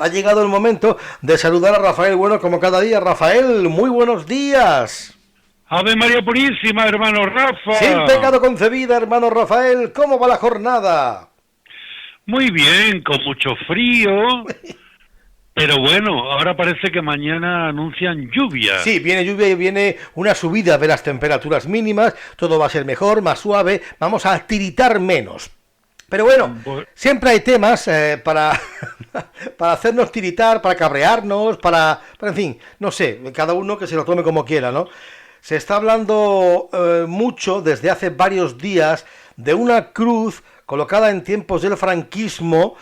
Ha llegado el momento de saludar a Rafael Bueno como cada día. Rafael, muy buenos días. Ave María Purísima, hermano Rafa. Sin pecado concebida, hermano Rafael. ¿Cómo va la jornada? Muy bien, con mucho frío. Pero bueno, ahora parece que mañana anuncian lluvia. Sí, viene lluvia y viene una subida de las temperaturas mínimas. Todo va a ser mejor, más suave. Vamos a tiritar menos. Pero bueno, siempre hay temas para hacernos tiritar, para cabrearnos, en fin, no sé, cada uno que se lo tome como quiera, ¿no? Se está hablando mucho desde hace varios días de una cruz colocada en tiempos del franquismo,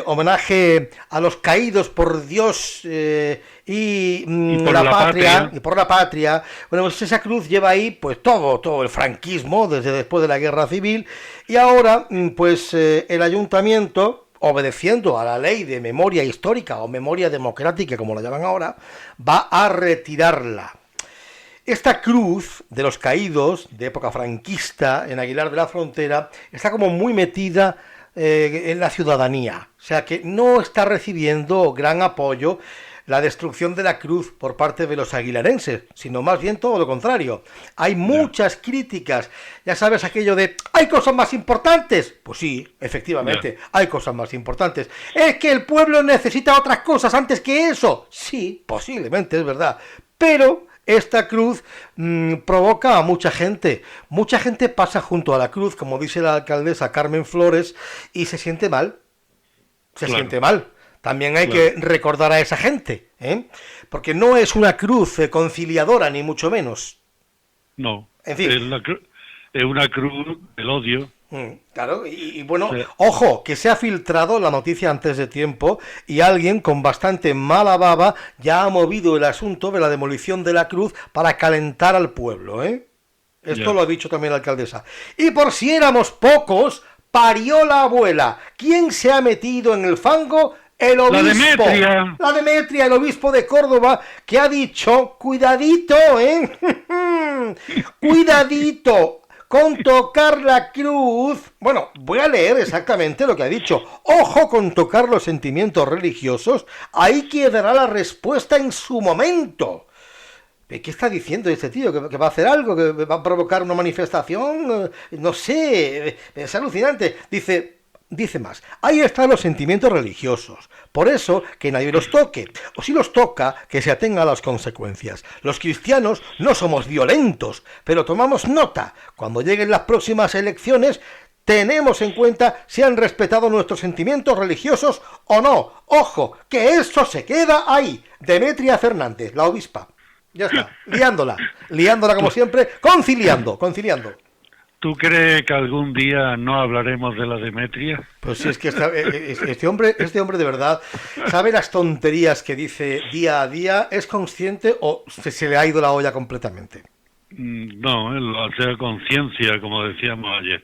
homenaje a los caídos por Dios y por la patria. Y por la patria. Bueno, pues esa cruz lleva ahí pues todo el franquismo desde después de la guerra civil, y ahora pues el ayuntamiento, obedeciendo a la ley de memoria histórica o memoria democrática, como la llaman ahora, va a retirarla. Esta cruz de los caídos de época franquista en Aguilar de la Frontera está como muy metida en la ciudadanía, o sea que no está recibiendo gran apoyo la destrucción de la cruz por parte de los aguilarenses, sino más bien todo lo contrario. Hay muchas críticas, ya sabes aquello de ¿hay cosas más importantes? Pues sí, efectivamente, hay cosas más importantes. ¿Es que el pueblo necesita otras cosas antes que eso? Sí, posiblemente es verdad, pero esta cruz provoca a mucha gente. Mucha gente pasa junto a la cruz, como dice la alcaldesa Carmen Flores, y se siente mal. Se siente mal. También hay que recordar a esa gente, porque no es una cruz conciliadora, ni mucho menos. No, en fin. Es una cruz del odio. Claro, y bueno, ojo, que se ha filtrado la noticia antes de tiempo y alguien con bastante mala baba ya ha movido el asunto de la demolición de la cruz para calentar al pueblo, Esto lo ha dicho también la alcaldesa. Y por si éramos pocos, parió la abuela. ¿Quién se ha metido en el fango? El obispo. La Demetria, el obispo de Córdoba, que ha dicho, cuidadito, cuidadito con tocar la cruz. Bueno, voy a leer exactamente lo que ha dicho. Ojo con tocar los sentimientos religiosos, ahí quedará la respuesta en su momento. ¿Qué está diciendo este tío? ¿Que va a hacer algo? ¿Que va a provocar una manifestación? No sé, es alucinante. Dice más, ahí están los sentimientos religiosos, por eso que nadie los toque, o si los toca, que se atenga a las consecuencias. Los cristianos no somos violentos, pero tomamos nota. Cuando lleguen las próximas elecciones, tenemos en cuenta si han respetado nuestros sentimientos religiosos o no. Ojo, que eso se queda ahí. Demetria Fernández, la obispa. Ya está, liándola como siempre, conciliando. ¿Tú crees que algún día no hablaremos de la Demetria? Pues sí, es que este hombre de verdad sabe las tonterías que dice día a día. ¿Es consciente o se le ha ido la olla completamente? No, él lo hace a conciencia, como decíamos ayer.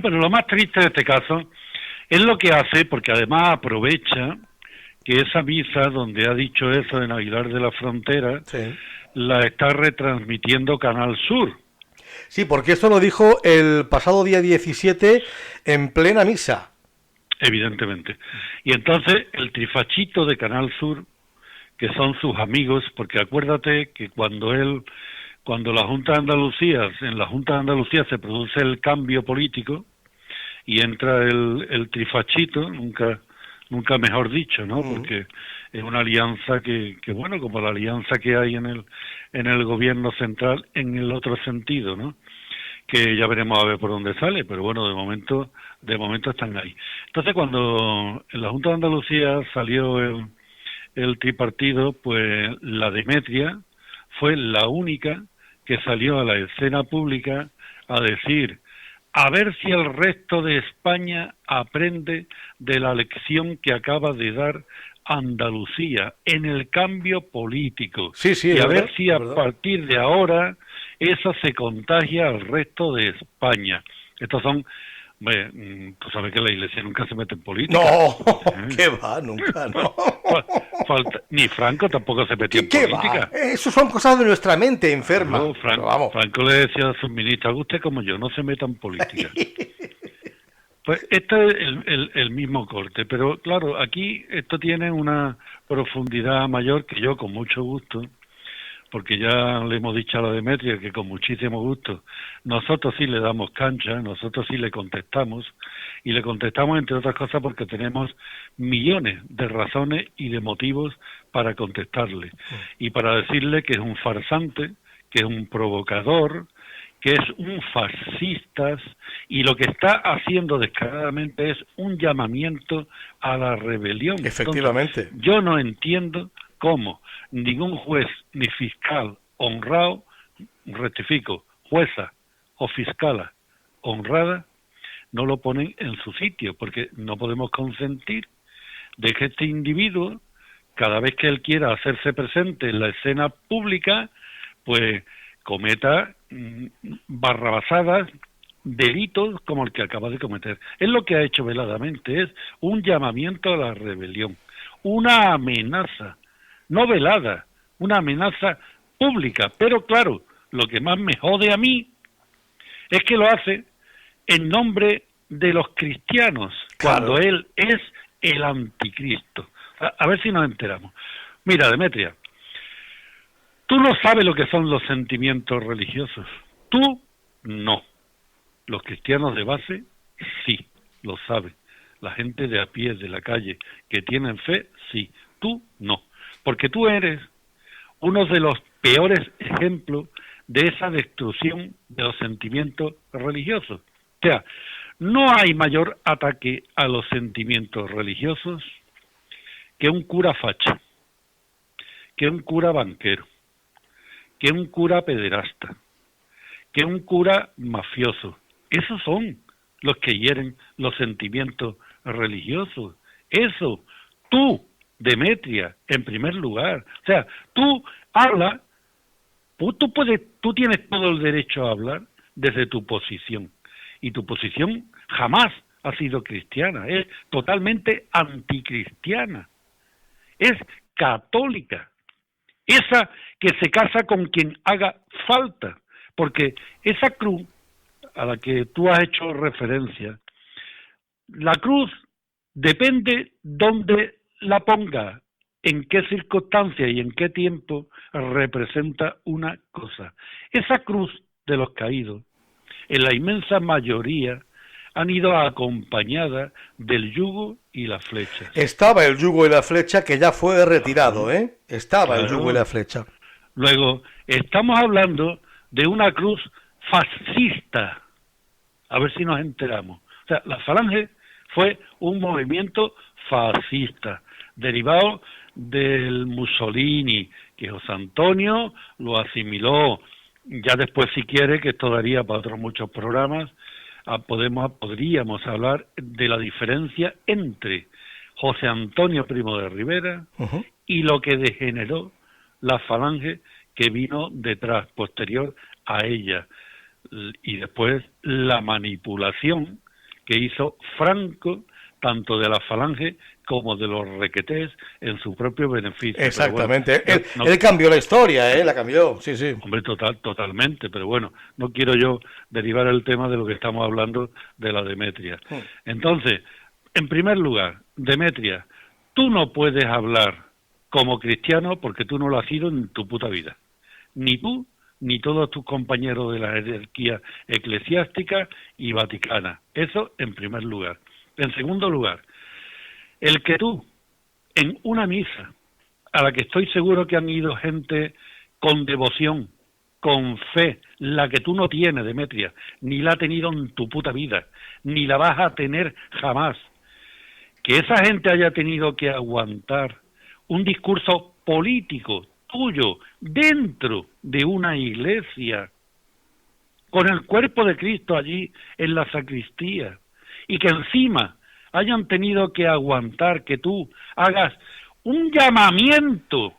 Pero lo más triste de este caso es lo que hace, porque además aprovecha que esa misa donde ha dicho eso en Aguilar de la Frontera, la está retransmitiendo Canal Sur. Sí, porque esto lo dijo el pasado día 17 en plena misa. Evidentemente. Y entonces el trifachito de Canal Sur, que son sus amigos, porque acuérdate que en la Junta de Andalucía se produce el cambio político y entra el trifachito, nunca mejor dicho, ¿no? Porque es una alianza que bueno, como la alianza que hay en el gobierno central en el otro sentido, ¿no? Que ya veremos a ver por dónde sale, pero bueno, de momento están ahí. Entonces, cuando en la Junta de Andalucía salió el tripartido, pues la Demetria fue la única que salió a la escena pública a decir: a ver si el resto de España aprende de la lección que acaba de dar Andalucía en el cambio político. Y a ver si a partir de ahora eso se contagia al resto de España. Estos son... tú sabes que la Iglesia nunca se mete en política. No, ¿qué va? Nunca, no. Ni Franco tampoco se metió en política. Eso son cosas de nuestra mente enferma. No, Franco le decía a sus ministros: usted como yo, no se meta en política. Pues este es el mismo corte, pero claro, aquí esto tiene una profundidad mayor que yo con mucho gusto, porque ya le hemos dicho a la Demetria que con muchísimo gusto nosotros sí le damos cancha, nosotros sí le contestamos, y le contestamos entre otras cosas porque tenemos millones de razones y de motivos para contestarle, y para decirle que es un farsante, que es un provocador, que es un fascista, y lo que está haciendo descaradamente es un llamamiento a la rebelión. Efectivamente. Entonces, yo no entiendo cómo ningún juez ni fiscal honrado, rectifico, jueza o fiscala honrada, no lo ponen en su sitio, porque no podemos consentir de que este individuo, cada vez que él quiera hacerse presente en la escena pública, pues cometa barrabasadas, delitos como el que acaba de cometer. Es lo que ha hecho veladamente, es un llamamiento a la rebelión, una amenaza, no velada, una amenaza pública. Pero claro, lo que más me jode a mí es que lo hace en nombre de los cristianos, claro, cuando él es el anticristo. A ver si nos enteramos. Mira, Demetria, tú no sabes lo que son los sentimientos religiosos. Tú no. Los cristianos de base sí, lo saben. La gente de a pie, de la calle, que tienen fe, sí. Tú no. Porque tú eres uno de los peores ejemplos de esa destrucción de los sentimientos religiosos. O sea, no hay mayor ataque a los sentimientos religiosos que un cura facha, que un cura banquero, que un cura pederasta, que un cura mafioso. Esos son los que hieren los sentimientos religiosos. Eso, tú, Demetria, en primer lugar. O sea, tú hablas, tú tienes todo el derecho a hablar desde tu posición. Y tu posición jamás ha sido cristiana, es totalmente anticristiana. Es católica. Esa que se casa con quien haga falta, porque esa cruz a la que tú has hecho referencia, la cruz depende dónde la ponga, en qué circunstancia y en qué tiempo representa una cosa. Esa cruz de los caídos, en la inmensa mayoría, han ido acompañadas del yugo y la flecha. Estaba el yugo y la flecha, que ya fue retirado, ¿eh? Estaba el yugo y la flecha. Luego, estamos hablando de una cruz fascista. A ver si nos enteramos. O sea, la Falange fue un movimiento fascista, derivado del Mussolini, que José Antonio lo asimiló. Ya después, si quiere, que esto daría para otros muchos programas, podríamos hablar de la diferencia entre José Antonio Primo de Rivera y lo que degeneró la Falange que vino detrás, posterior a ella, y después la manipulación que hizo Franco tanto de la Falange como de los requetés en su propio beneficio. Exactamente, bueno, él cambió la historia, la cambió, sí, sí. Hombre, totalmente, pero bueno, no quiero yo derivar el tema de lo que estamos hablando de la Demetria. Entonces, en primer lugar, Demetria, tú no puedes hablar como cristiano porque tú no lo has sido en tu puta vida. Ni tú, ni todos tus compañeros de la jerarquía eclesiástica y vaticana. Eso en primer lugar. En segundo lugar, el que tú, en una misa, a la que estoy seguro que han ido gente con devoción, con fe, la que tú no tienes, Demetria, ni la has tenido en tu puta vida, ni la vas a tener jamás, que esa gente haya tenido que aguantar un discurso político tuyo dentro de una iglesia, con el cuerpo de Cristo allí en la sacristía, y que encima hayan tenido que aguantar que tú hagas un llamamiento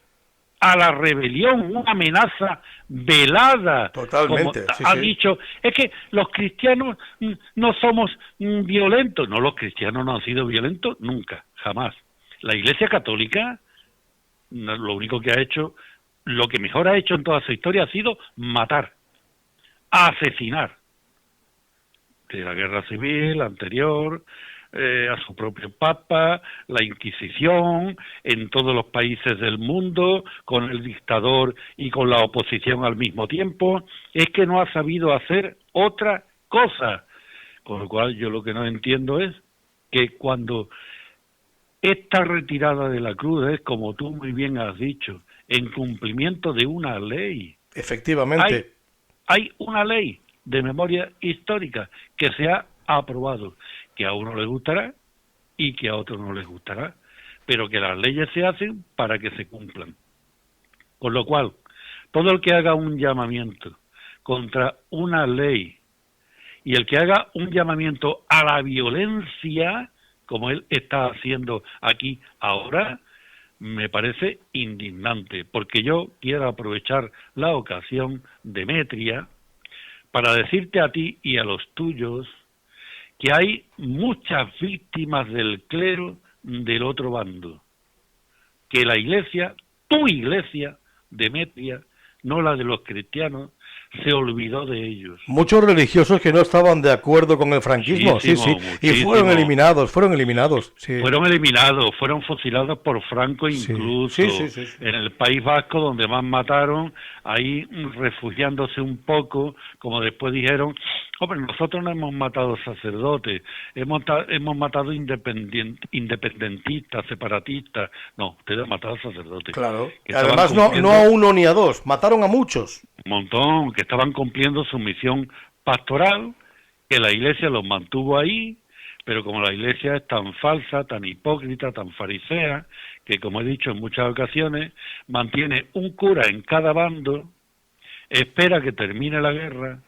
a la rebelión, una amenaza velada. Totalmente, como sí, ha sí. dicho, es que los cristianos no somos violentos. No, los cristianos no han sido violentos nunca, jamás. La Iglesia Católica, lo único que ha hecho, lo que mejor ha hecho en toda su historia ha sido matar, asesinar. de la guerra civil anterior, a su propio Papa, la Inquisición, en todos los países del mundo, con el dictador y con la oposición al mismo tiempo, es que no ha sabido hacer otra cosa. Con lo cual yo lo que no entiendo es que cuando esta retirada de la cruz es, como tú muy bien has dicho, en cumplimiento de una ley. Efectivamente. Hay una ley de memoria histórica que se ha aprobado, que a uno le gustará y que a otro no les gustará, pero que las leyes se hacen para que se cumplan. Con lo cual, todo el que haga un llamamiento contra una ley y el que haga un llamamiento a la violencia, como él está haciendo aquí ahora, me parece indignante, porque yo quiero aprovechar la ocasión, Demetria, para decirte a ti y a los tuyos que hay muchas víctimas del clero del otro bando, que la iglesia, tu iglesia, Demetria, no la de los cristianos, se olvidó de ellos. Muchos religiosos que no estaban de acuerdo con el franquismo, Muchísimo, sí, y fueron eliminados, sí. Fueron eliminados, fueron fusilados por Franco incluso. Sí. En el País Vasco, donde más mataron, ahí refugiándose un poco, como después dijeron, hombre, nosotros no hemos matado sacerdotes, hemos matado independentistas, separatistas. No, ustedes han matado sacerdotes. Claro, además no a uno ni a dos, mataron a muchos. Un montón, que estaban cumpliendo su misión pastoral, que la iglesia los mantuvo ahí, pero como la iglesia es tan falsa, tan hipócrita, tan farisea, que como he dicho en muchas ocasiones, mantiene un cura en cada bando, espera que termine la guerra,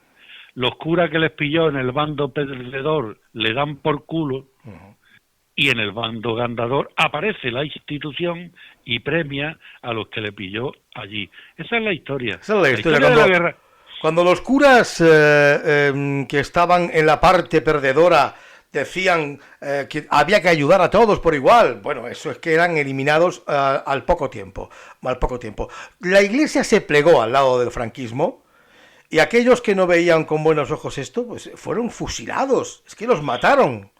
los curas que les pilló en el bando perdedor le dan por culo, y en el bando ganador aparece la institución y premia a los que le pilló allí. Esa es la historia. Esa es la historia de la guerra. Cuando los curas que estaban en la parte perdedora decían que había que ayudar a todos por igual, bueno, eso es que eran eliminados al poco tiempo. La iglesia se plegó al lado del franquismo y aquellos que no veían con buenos ojos esto, pues fueron fusilados, es que los mataron.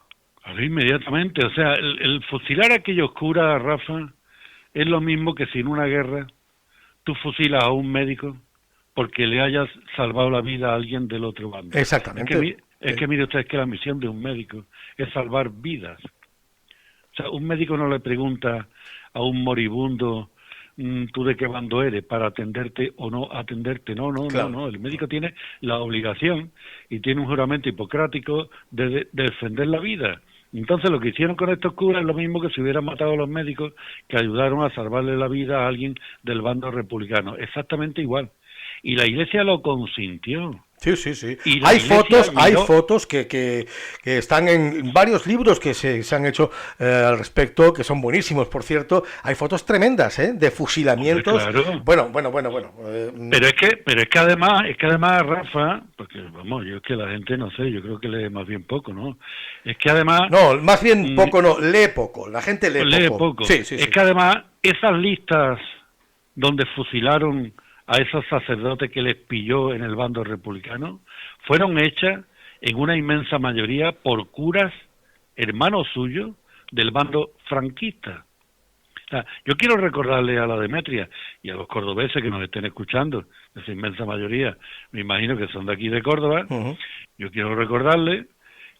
Inmediatamente, o sea, el fusilar a aquellos curas, Rafa, es lo mismo que si en una guerra tú fusilas a un médico porque le hayas salvado la vida a alguien del otro bando. Exactamente. Es que mire usted, que la misión de un médico es salvar vidas. O sea, un médico no le pregunta a un moribundo, tú de qué bando eres, para atenderte o no atenderte. No. El médico tiene la obligación y tiene un juramento hipocrático de defender la vida. Entonces lo que hicieron con estos curas es lo mismo que si hubieran matado a los médicos que ayudaron a salvarle la vida a alguien del bando republicano. Exactamente igual. Y la iglesia lo consintió. Sí. Hay fotos que están en varios libros que se han hecho al respecto, que son buenísimos, por cierto. Hay fotos tremendas, de fusilamientos. Claro. Bueno. Pero es que además, Rafa, porque vamos, yo es que la gente no sé, yo creo que lee más bien poco, ¿no? Es que además... No, más bien poco no, lee poco. La gente lee poco. Sí. Es que además esas listas donde fusilaron a esos sacerdotes que les pilló en el bando republicano, fueron hechas en una inmensa mayoría por curas, hermanos suyos, del bando franquista. O sea, yo quiero recordarle a la Demetria y a los cordobeses que nos estén escuchando, esa inmensa mayoría, me imagino que son de aquí de Córdoba, yo quiero recordarle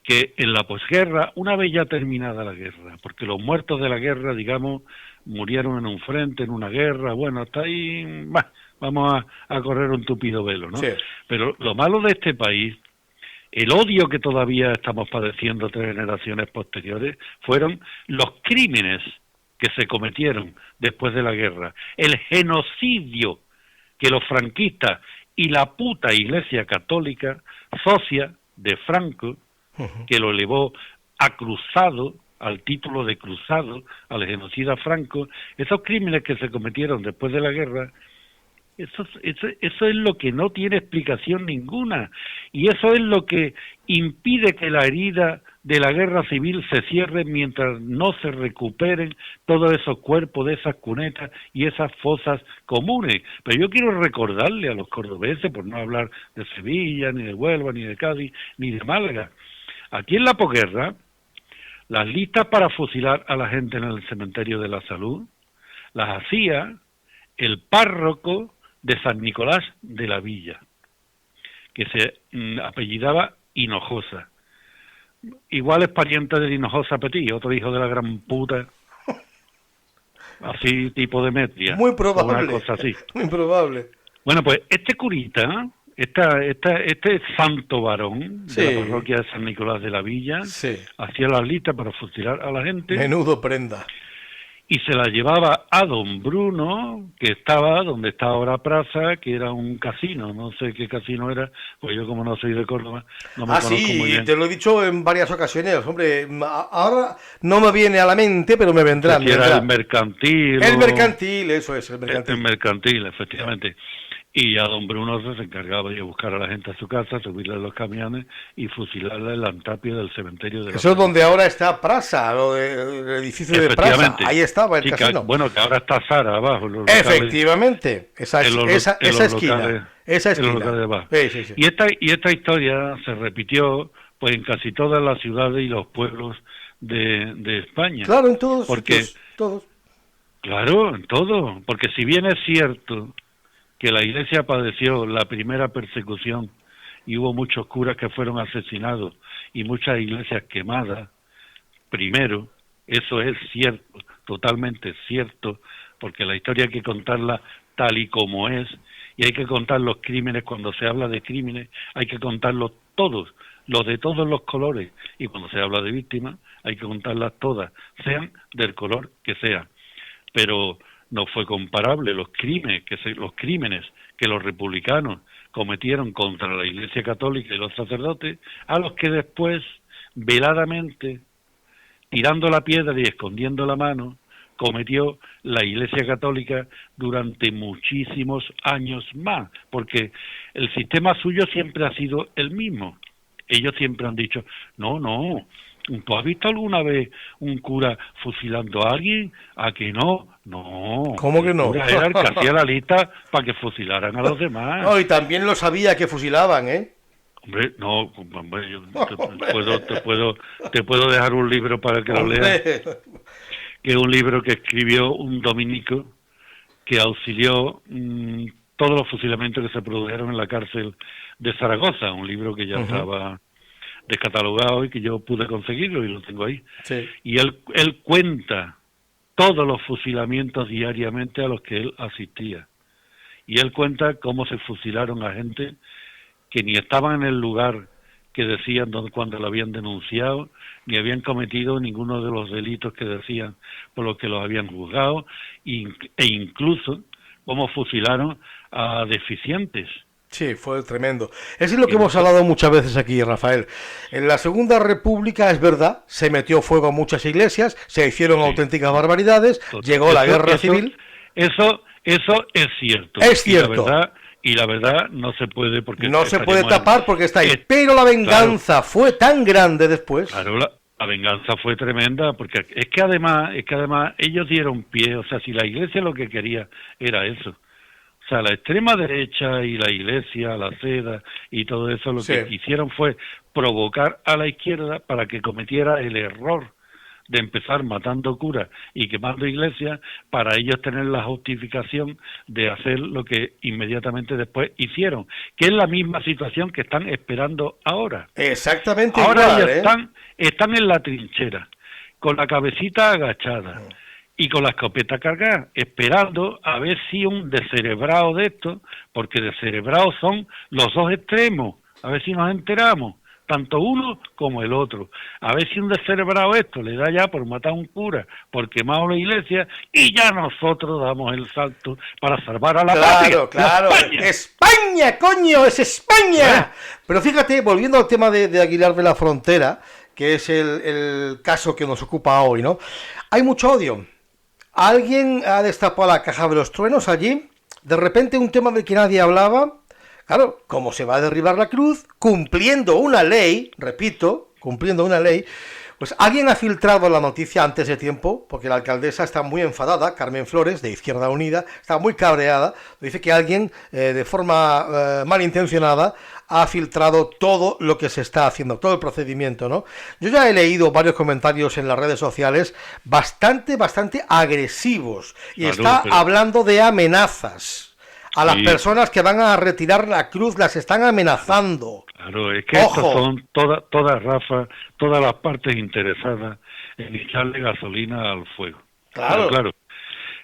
que en la posguerra, una vez ya terminada la guerra, porque los muertos de la guerra, digamos, murieron en un frente, en una guerra, bueno, hasta ahí... vamos a correr un tupido velo, ¿no? Sí. Pero lo malo de este país, el odio que todavía estamos padeciendo 3 generaciones posteriores, fueron los crímenes que se cometieron después de la guerra, el genocidio que los franquistas y la puta Iglesia Católica, socia de Franco, que lo elevó a cruzado, al título de cruzado, al genocida Franco, esos crímenes que se cometieron después de la guerra, eso es lo que no tiene explicación ninguna, y eso es lo que impide que la herida de la guerra civil se cierre mientras no se recuperen todos esos cuerpos de esas cunetas y esas fosas comunes. Pero yo quiero recordarle a los cordobeses, por no hablar de Sevilla, ni de Huelva, ni de Cádiz, ni de Málaga, Aquí en la posguerra, las listas para fusilar a la gente en el cementerio de la Salud las hacía el párroco de San Nicolás de la Villa, que se apellidaba Hinojosa. Igual es pariente de Hinojosa Petit, otro hijo de la gran puta, así tipo Demetria. Muy probable. Una cosa así. Muy probable. Bueno, pues este curita, este santo varón de la parroquia de San Nicolás de la Villa, hacía las listas para fusilar a la gente. Menudo prenda. Y se la llevaba a don Bruno, que estaba donde está ahora Praza, que era un casino, no sé qué casino era, pues yo como no soy de Córdoba, no me conozco muy bien. Te lo he dicho en varias ocasiones, hombre, ahora no me viene a la mente, pero me vendrá. Era el mercantil. El mercantil, eso es, el mercantil. El mercantil, efectivamente. Y a don Bruno se encargaba de buscar a la gente a su casa, subirle a los camiones y fusilarla en la antapio del cementerio de la Eso es donde ahora está Praza, el edificio de Praza. Ahí estaba el casino. Bueno, que ahora está Zara abajo. Efectivamente, esa esquina. Esa esquina. De abajo. Sí. Y esta historia se repitió pues en casi todas las ciudades y los pueblos de España. Claro, en todos. Todos. Claro, en todo. Porque si bien es cierto que la Iglesia padeció la primera persecución y hubo muchos curas que fueron asesinados y muchas iglesias quemadas, primero, eso es cierto, totalmente cierto, porque la historia hay que contarla tal y como es, y hay que contar los crímenes, cuando se habla de crímenes, hay que contarlos todos, los de todos los colores, y cuando se habla de víctimas, hay que contarlas todas, sean del color que sean. Pero no fue comparable los crímenes que los republicanos cometieron contra la Iglesia Católica y los sacerdotes a los que después, veladamente, tirando la piedra y escondiendo la mano, cometió la Iglesia Católica durante muchísimos años más, porque el sistema suyo siempre ha sido el mismo. Ellos siempre han dicho, no, ¿tú has visto alguna vez un cura fusilando a alguien? ¿A que no? No. ¿Cómo que no? El cura era el que hacía la lista para que fusilaran a los demás. No, y también lo sabía que fusilaban, ¿eh? Hombre, no, hombre, yo te puedo dejar un libro para que lo leas, que es un libro que escribió un dominico que auxilió todos los fusilamientos que se produjeron en la cárcel de Zaragoza, un libro que ya estaba descatalogado y que yo pude conseguirlo y lo tengo ahí. Sí. Y él cuenta todos los fusilamientos diariamente a los que él asistía. Y él cuenta cómo se fusilaron a gente que ni estaban en el lugar que decían cuando lo habían denunciado, ni habían cometido ninguno de los delitos que decían por los que los habían juzgado, e incluso cómo fusilaron a deficientes. Sí, fue tremendo. Eso es lo que hemos hablado muchas veces aquí, Rafael. En la Segunda República, es verdad, se metió fuego a muchas iglesias, se hicieron auténticas barbaridades, llegó la guerra civil. Eso es cierto. Es cierto. Y la verdad no se puede porque no se puede tapar porque está ahí. Pero la venganza fue tan grande después. Claro, la venganza fue tremenda porque es que además ellos dieron pie. O sea, si la iglesia lo que quería era eso. O sea, la extrema derecha y la iglesia, la seda y todo eso, lo que hicieron fue provocar a la izquierda para que cometiera el error de empezar matando curas y quemando iglesias para ellos tener la justificación de hacer lo que inmediatamente después hicieron, que es la misma situación que están esperando ahora. Exactamente ahora igual, ellos están en la trinchera, con la cabecita agachada y con la escopeta cargada, esperando a ver si un descerebrado de estos, porque descerebrados son los dos extremos, a ver si nos enteramos, tanto uno como el otro. A ver si un descerebrado esto le da ya por matar a un cura, por quemar la iglesia, y ya nosotros damos el salto para salvar a la patria. Claro. ¡España, coño! ¡Es España! Pero fíjate, volviendo al tema de Aguilar de la Frontera, que es el caso que nos ocupa hoy, ¿no? Hay mucho odio. Alguien ha destapado la caja de los truenos allí, de repente un tema del que nadie hablaba. Claro, como se va a derribar la cruz, cumpliendo una ley, repito, cumpliendo una ley, Pues alguien ha filtrado la noticia antes de tiempo, porque la alcaldesa está muy enfadada, Carmen Flores, de Izquierda Unida, está muy cabreada. Dice que alguien, de forma malintencionada, ha filtrado todo lo que se está haciendo, todo el procedimiento, ¿no? Yo ya he leído varios comentarios en las redes sociales bastante agresivos, y está hablando de amenazas. A las personas que van a retirar la cruz las están amenazando. Claro, es que estas son todas, Rafa, todas las partes interesadas en echarle gasolina al fuego. Claro. Claro,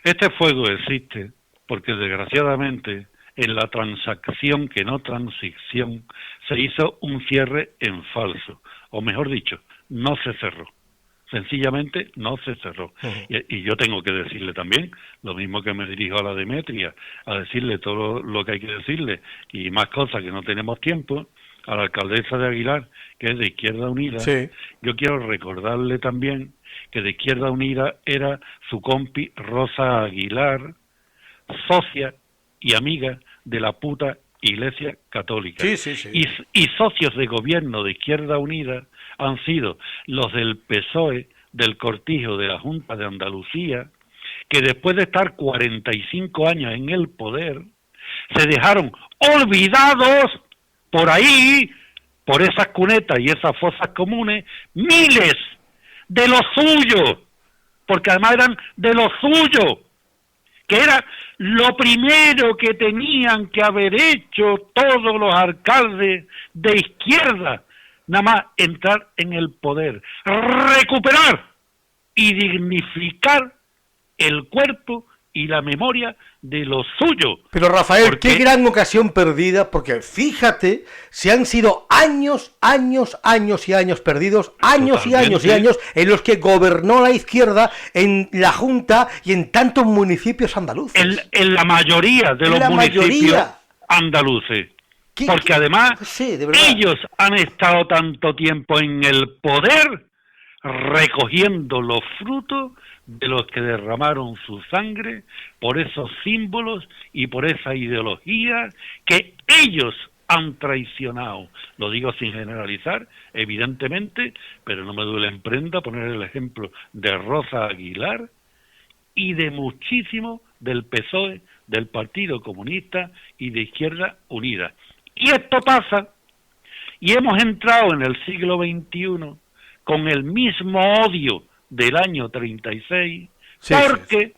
este fuego existe porque desgraciadamente en la transacción que no transición se hizo un cierre en falso, o mejor dicho, no se cerró. Sencillamente no se cerró. Y yo tengo que decirle también, lo mismo que me dirijo a la Demetria, a decirle todo lo que hay que decirle y más cosas que no tenemos tiempo, a la alcaldesa de Aguilar, que es de Izquierda Unida. Sí. Yo quiero recordarle también que de Izquierda Unida era su compi Rosa Aguilar, socia y amiga de la puta Iglesia Católica. Sí. Y socios de gobierno de Izquierda Unida han sido los del PSOE, del Cortijo, de la Junta de Andalucía, que después de estar 45 años en el poder, se dejaron olvidados por ahí, por esas cunetas y esas fosas comunes, miles de los suyos, porque además eran de los suyos, que era lo primero que tenían que haber hecho todos los alcaldes de izquierda, nada más entrar en el poder, recuperar y dignificar el cuerpo y la memoria de los suyos. Pero Rafael, qué gran ocasión perdida, porque fíjate, si han sido años perdidos, años y años en los que gobernó la izquierda en la Junta y en tantos municipios andaluces. En la mayoría de los municipios andaluces. Porque además ellos han estado tanto tiempo en el poder recogiendo los frutos de los que derramaron su sangre por esos símbolos y por esa ideología que ellos han traicionado. Lo digo sin generalizar, evidentemente, pero no me duele en prenda poner el ejemplo de Rosa Aguilar y de muchísimo del PSOE, del Partido Comunista y de Izquierda Unida. Y esto pasa, y hemos entrado en el siglo XXI con el mismo odio del año 36, porque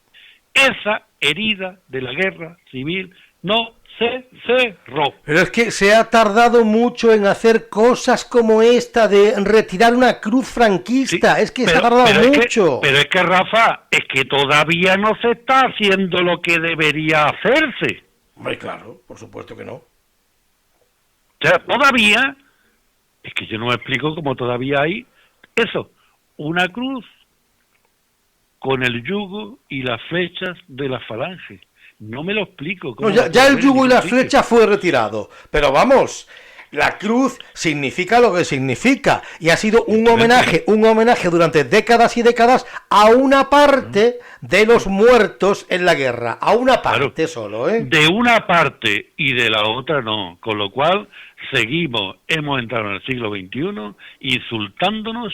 esa herida de la guerra civil no se cerró. Pero es que se ha tardado mucho en hacer cosas como esta de retirar una cruz franquista, se ha tardado mucho. Pero es que, Rafa, es que todavía no se está haciendo lo que debería hacerse. Hombre, claro, por supuesto que no. O sea, todavía, es que yo no me explico cómo todavía hay eso, una cruz con el yugo y las flechas de la falange. No me lo explico. No, ya el yugo y la flecha fue retirado, pero vamos, la cruz significa lo que significa y ha sido un homenaje durante décadas y décadas a una parte de los muertos en la guerra, a una parte solo, ¿eh? De una parte y de la otra no, con lo cual hemos entrado en el siglo XXI insultándonos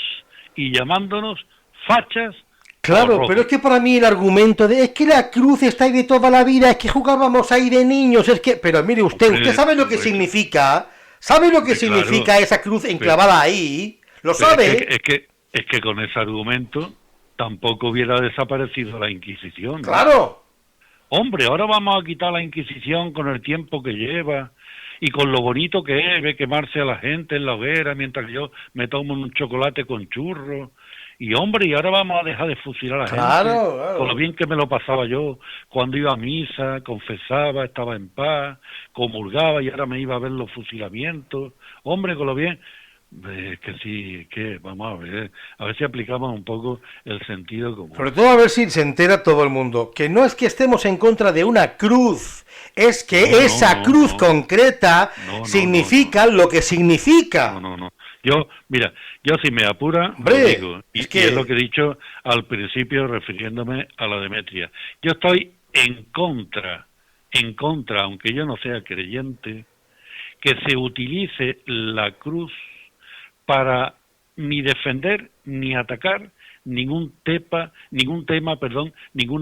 y llamándonos fachas. Claro, pero es que para mí el argumento de es que la cruz está ahí de toda la vida, es que jugábamos ahí de niños, es que... Pero mire usted sabe lo que significa, significa esa cruz enclavada ahí, ¿lo sabe? Es que con ese argumento tampoco hubiera desaparecido la Inquisición, ¿no? Claro. Hombre, ahora vamos a quitar la Inquisición con el tiempo que lleva y con lo bonito que es ver quemarse a la gente en la hoguera mientras yo me tomo un chocolate con churros. Y hombre, y ahora vamos a dejar de fusilar a la gente. Claro. Con lo bien que me lo pasaba yo cuando iba a misa, confesaba, estaba en paz, comulgaba y ahora me iba a ver los fusilamientos. Hombre, con lo bien. Que sí, que vamos a ver si aplicamos un poco el sentido común. Sobre todo a ver si se entera todo el mundo, que no es que estemos en contra de una cruz, es que esa cruz concreta significa lo que significa. No. Yo si me apura, hombre, lo digo, y es lo que he dicho al principio refiriéndome a la Demetria. Yo estoy en contra, aunque yo no sea creyente, que se utilice la cruz para ni defender ni atacar ninguna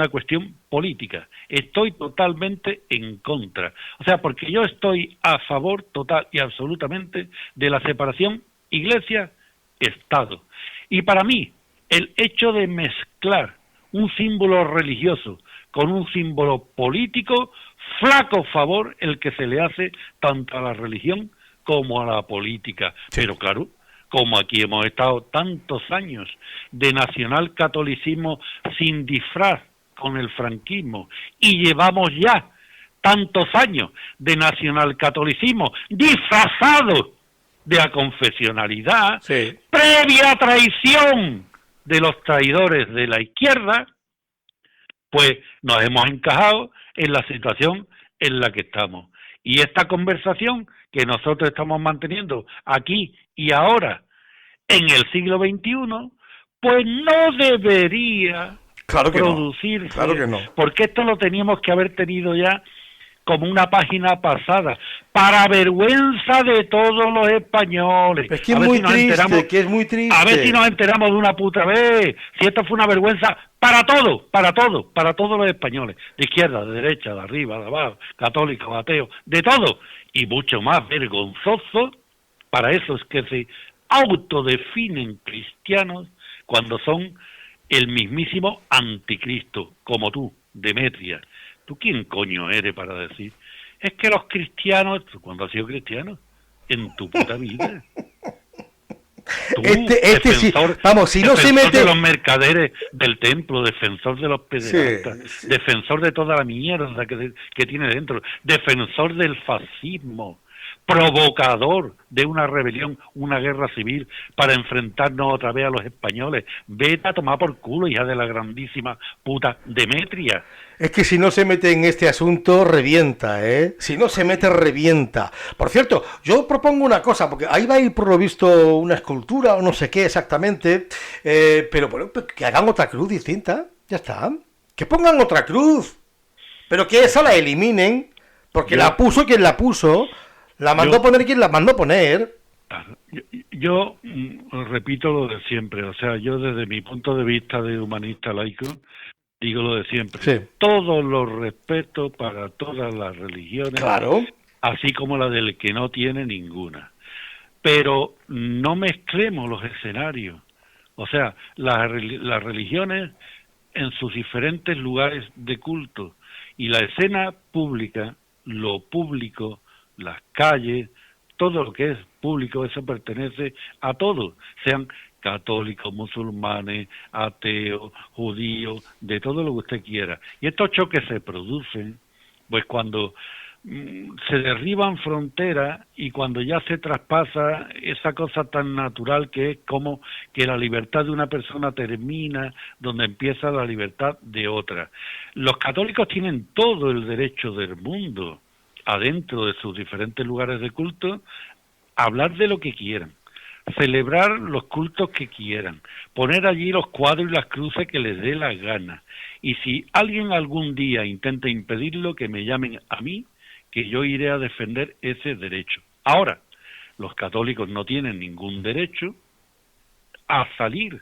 cuestión política. Estoy totalmente en contra. O sea, porque yo estoy a favor total y absolutamente de la separación Iglesia-Estado. Y para mí, el hecho de mezclar un símbolo religioso con un símbolo político, flaco favor el que se le hace tanto a la religión como a la política. Sí. Pero claro, como aquí hemos estado tantos años de nacionalcatolicismo sin disfraz con el franquismo y llevamos ya tantos años de nacionalcatolicismo disfrazado de aconfesionalidad, sí, previa traición de los traidores de la izquierda, pues nos hemos encajado en la situación en la que estamos. Y esta conversación que nosotros estamos manteniendo aquí y ahora, en el siglo XXI, pues no debería producirse, claro que no. Porque esto lo teníamos que haber tenido ya como una página pasada, para vergüenza de todos los españoles. Es que es muy triste, A ver si nos enteramos de una puta vez, si esto fue una vergüenza para todos los españoles, de izquierda, de derecha, de arriba, de abajo, católicos, ateos, de todo, y mucho más vergonzoso para esos que se autodefinen cristianos cuando son el mismísimo anticristo, como tú, Demetria. ¿Tú quién coño eres para decir? Es que los cristianos... ¿Tú cuándo has sido cristiano? En tu puta vida. Tú, defensor, sí. Vamos, si no se mete... de los mercaderes del templo, defensor de los pederastas, sí. Defensor de toda la mierda que tiene dentro, defensor del fascismo, provocador de una rebelión, una guerra civil para enfrentarnos otra vez a los españoles. Vete a tomar por culo, hija de la grandísima puta Demetria. Es que si no se mete en este asunto, revienta, ¿eh? Si no se mete, revienta. Por cierto, yo propongo una cosa, porque ahí va a ir por lo visto una escultura o no sé qué exactamente, pero bueno, que hagan otra cruz distinta, ya está. Que pongan otra cruz, pero que esa la eliminen, porque la puso quien la puso, la mandó poner quien la mandó poner. Yo repito lo de siempre, o sea, yo desde mi punto de vista de humanista laico, digo lo de siempre, sí. Todos los respetos para todas las religiones, claro, así como la del que no tiene ninguna. Pero no mezclemos los escenarios. O sea, las religiones en sus diferentes lugares de culto y la escena pública, lo público, las calles, todo lo que es público, eso pertenece a todos, sean católicos, musulmanes, ateos, judíos, de todo lo que usted quiera. Y estos choques se producen, pues cuando se derriban fronteras y cuando ya se traspasa esa cosa tan natural que es como que la libertad de una persona termina donde empieza la libertad de otra. Los católicos tienen todo el derecho del mundo, adentro de sus diferentes lugares de culto, a hablar de lo que quieran, celebrar los cultos que quieran, poner allí los cuadros y las cruces que les dé la gana. Y si alguien algún día intenta impedirlo, que me llamen a mí, que yo iré a defender ese derecho. Ahora, los católicos no tienen ningún derecho a salir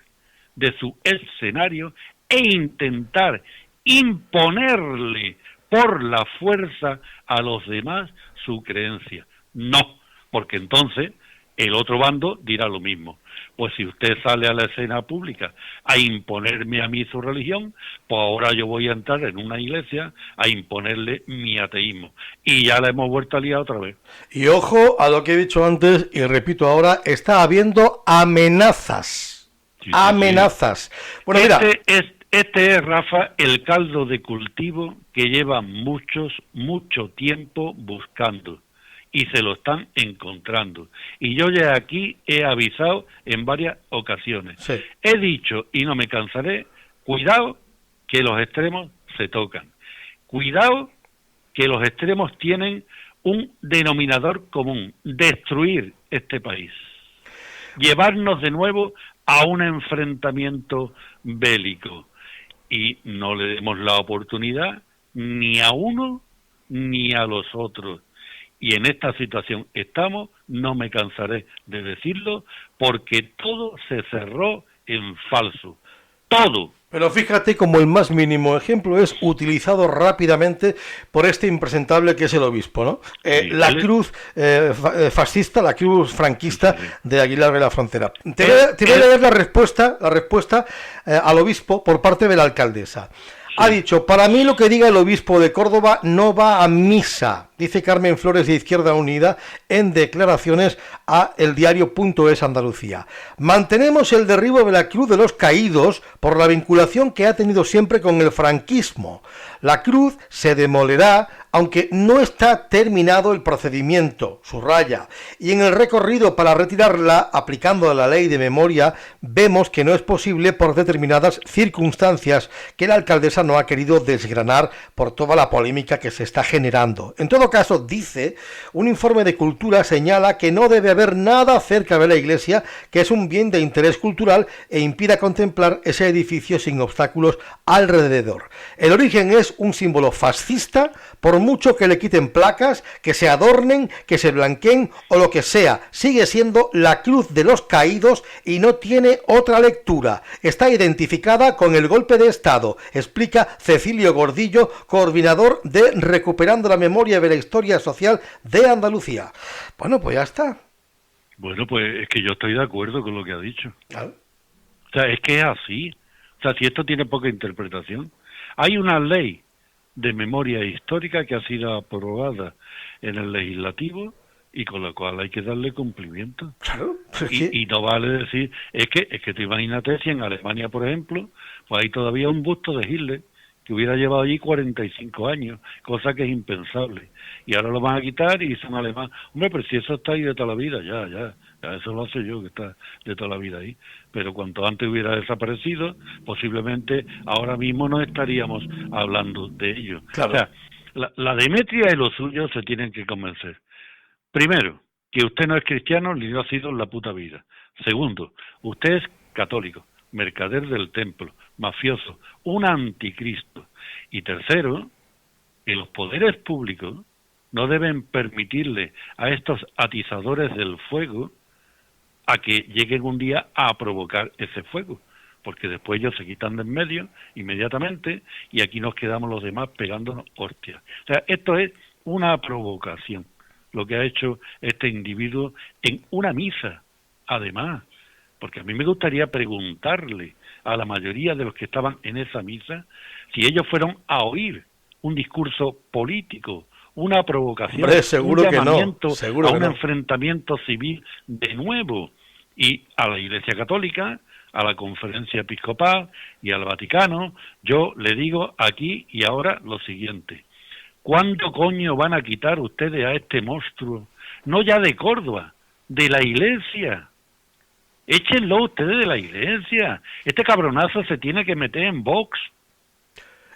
de su escenario e intentar imponerle por la fuerza a los demás su creencia. No, porque entonces el otro bando dirá lo mismo. Pues si usted sale a la escena pública a imponerme a mí su religión, pues ahora yo voy a entrar en una iglesia a imponerle mi ateísmo. Y ya la hemos vuelto a liar otra vez. Y ojo a lo que he dicho antes, y repito ahora, está habiendo amenazas. Sí, amenazas. Sí. Bueno, mira. Este es, Rafa, el caldo de cultivo que lleva mucho tiempo buscando. Y se lo están encontrando. Y yo ya aquí he avisado en varias ocasiones. Sí. He dicho, y no me cansaré, cuidado que los extremos se tocan. Cuidado que los extremos tienen un denominador común, destruir este país. Llevarnos de nuevo a un enfrentamiento bélico. Y no le demos la oportunidad ni a uno ni a los otros. y en esta situación estamos, no me cansaré de decirlo, porque todo se cerró en falso. Todo. Pero fíjate como el más mínimo ejemplo es utilizado rápidamente por este impresentable que es el obispo, ¿no? Sí, La cruz fascista, la cruz franquista de Aguilar de la Frontera. Te voy a leer la respuesta al obispo por parte de la alcaldesa. Ha dicho, para mí lo que diga el obispo de Córdoba no va a misa, dice Carmen Flores de Izquierda Unida en declaraciones a eldiario.es Andalucía. Mantenemos el derribo de la Cruz de los Caídos por la vinculación que ha tenido siempre con el franquismo. La cruz se demolerá aunque no está terminado el procedimiento, subraya, y en el recorrido para retirarla, aplicando la ley de memoria, vemos que no es posible por determinadas circunstancias que la alcaldesa no ha querido desgranar por toda la polémica que se está generando. En todo caso, dice, un informe de Cultura señala que no debe haber nada cerca de la iglesia que es un bien de interés cultural e impida contemplar ese edificio sin obstáculos alrededor. El origen es un símbolo fascista, por mucho que le quiten placas, que se adornen, que se blanqueen o lo que sea, sigue siendo la Cruz de los Caídos y no tiene otra lectura. Está identificada con el golpe de Estado, explica Cecilio Gordillo, coordinador de Recuperando la Memoria de la Historia Social de Andalucía. Bueno, pues ya está. Bueno, pues es que yo estoy de acuerdo con lo que ha dicho. ¿Ah? O sea, es que es así. O sea, si esto tiene poca interpretación. Hay una ley de memoria histórica que ha sido aprobada en el legislativo y con la cual hay que darle cumplimiento. Claro, y no vale decir, es que tú imagínate si en Alemania, por ejemplo, pues hay todavía un busto de Hitler que hubiera llevado allí 45 años, cosa que es impensable. Y ahora lo van a quitar y son alemán. Hombre, pero si eso está ahí de toda la vida, ya, eso lo sé yo, que está de toda la vida ahí. Pero cuanto antes hubiera desaparecido, posiblemente ahora mismo no estaríamos hablando de ello. Claro. O sea, la Demetria y los suyos se tienen que convencer. Primero, que usted no es cristiano ni lo ha sido en la puta vida. Segundo, usted es católico, mercader del templo, mafioso, un anticristo. Y tercero, que los poderes públicos no deben permitirle a estos atizadores del fuego a que lleguen un día a provocar ese fuego, porque después ellos se quitan de en medio inmediatamente y aquí nos quedamos los demás pegándonos hostias. O sea, esto es una provocación, lo que ha hecho este individuo en una misa, además, porque a mí me gustaría preguntarle a la mayoría de los que estaban en esa misa si ellos fueron a oír un discurso político, una provocación, seguro un llamamiento a un enfrentamiento civil de nuevo, y a la Iglesia Católica, a la Conferencia Episcopal y al Vaticano, yo le digo aquí y ahora lo siguiente: ¿cuándo coño van a quitar ustedes a este monstruo? No ya de Córdoba, de la Iglesia. Échenlo ustedes de la Iglesia. Este cabronazo se tiene que meter en Vox.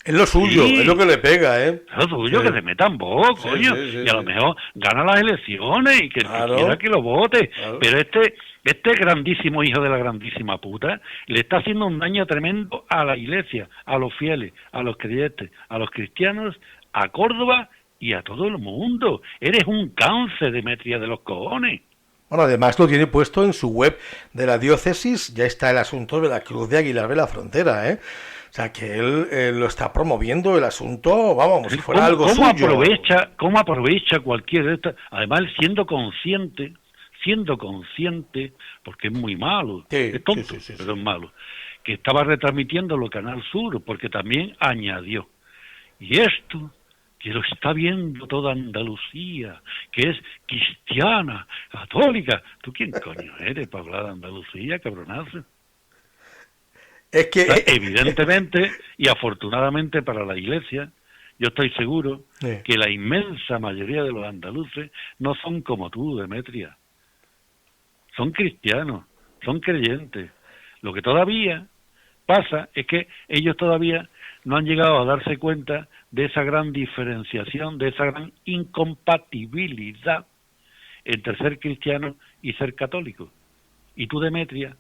Es lo suyo, sí, es lo que le pega, ¿eh? Es lo suyo, sí, que se meta en Vox, sí, coño. Sí, y a lo mejor gana las elecciones y que el que quiera que lo vote. Claro. Pero este grandísimo hijo de la grandísima puta le está haciendo un daño tremendo a la Iglesia, a los fieles, a los creyentes, a los cristianos, a Córdoba y a todo el mundo. Eres un cáncer, Demetria de los cojones. Bueno, además lo tiene puesto en su web de la diócesis, ya está el asunto de la Cruz de Aguilar de la Frontera, ¿eh? O sea, que él lo está promoviendo el asunto, vamos, como si fuera algo suyo. ¿Cómo aprovecha cualquier de estas? Además, siendo consciente, porque es muy malo, sí, es tonto, sí, pero es malo, que estaba retransmitiendo lo Canal Sur, porque también añadió, y esto, que lo está viendo toda Andalucía, que es cristiana, católica. ¿Tú quién coño eres para hablar de Andalucía, cabronazo? Es que... evidentemente, y afortunadamente para la Iglesia, yo estoy seguro que la inmensa mayoría de los andaluces no son como tú, Demetria. Son cristianos, son creyentes. Lo que todavía pasa es que ellos todavía no han llegado a darse cuenta de esa gran diferenciación, de esa gran incompatibilidad entre ser cristiano y ser católico. Y tú, Demetria,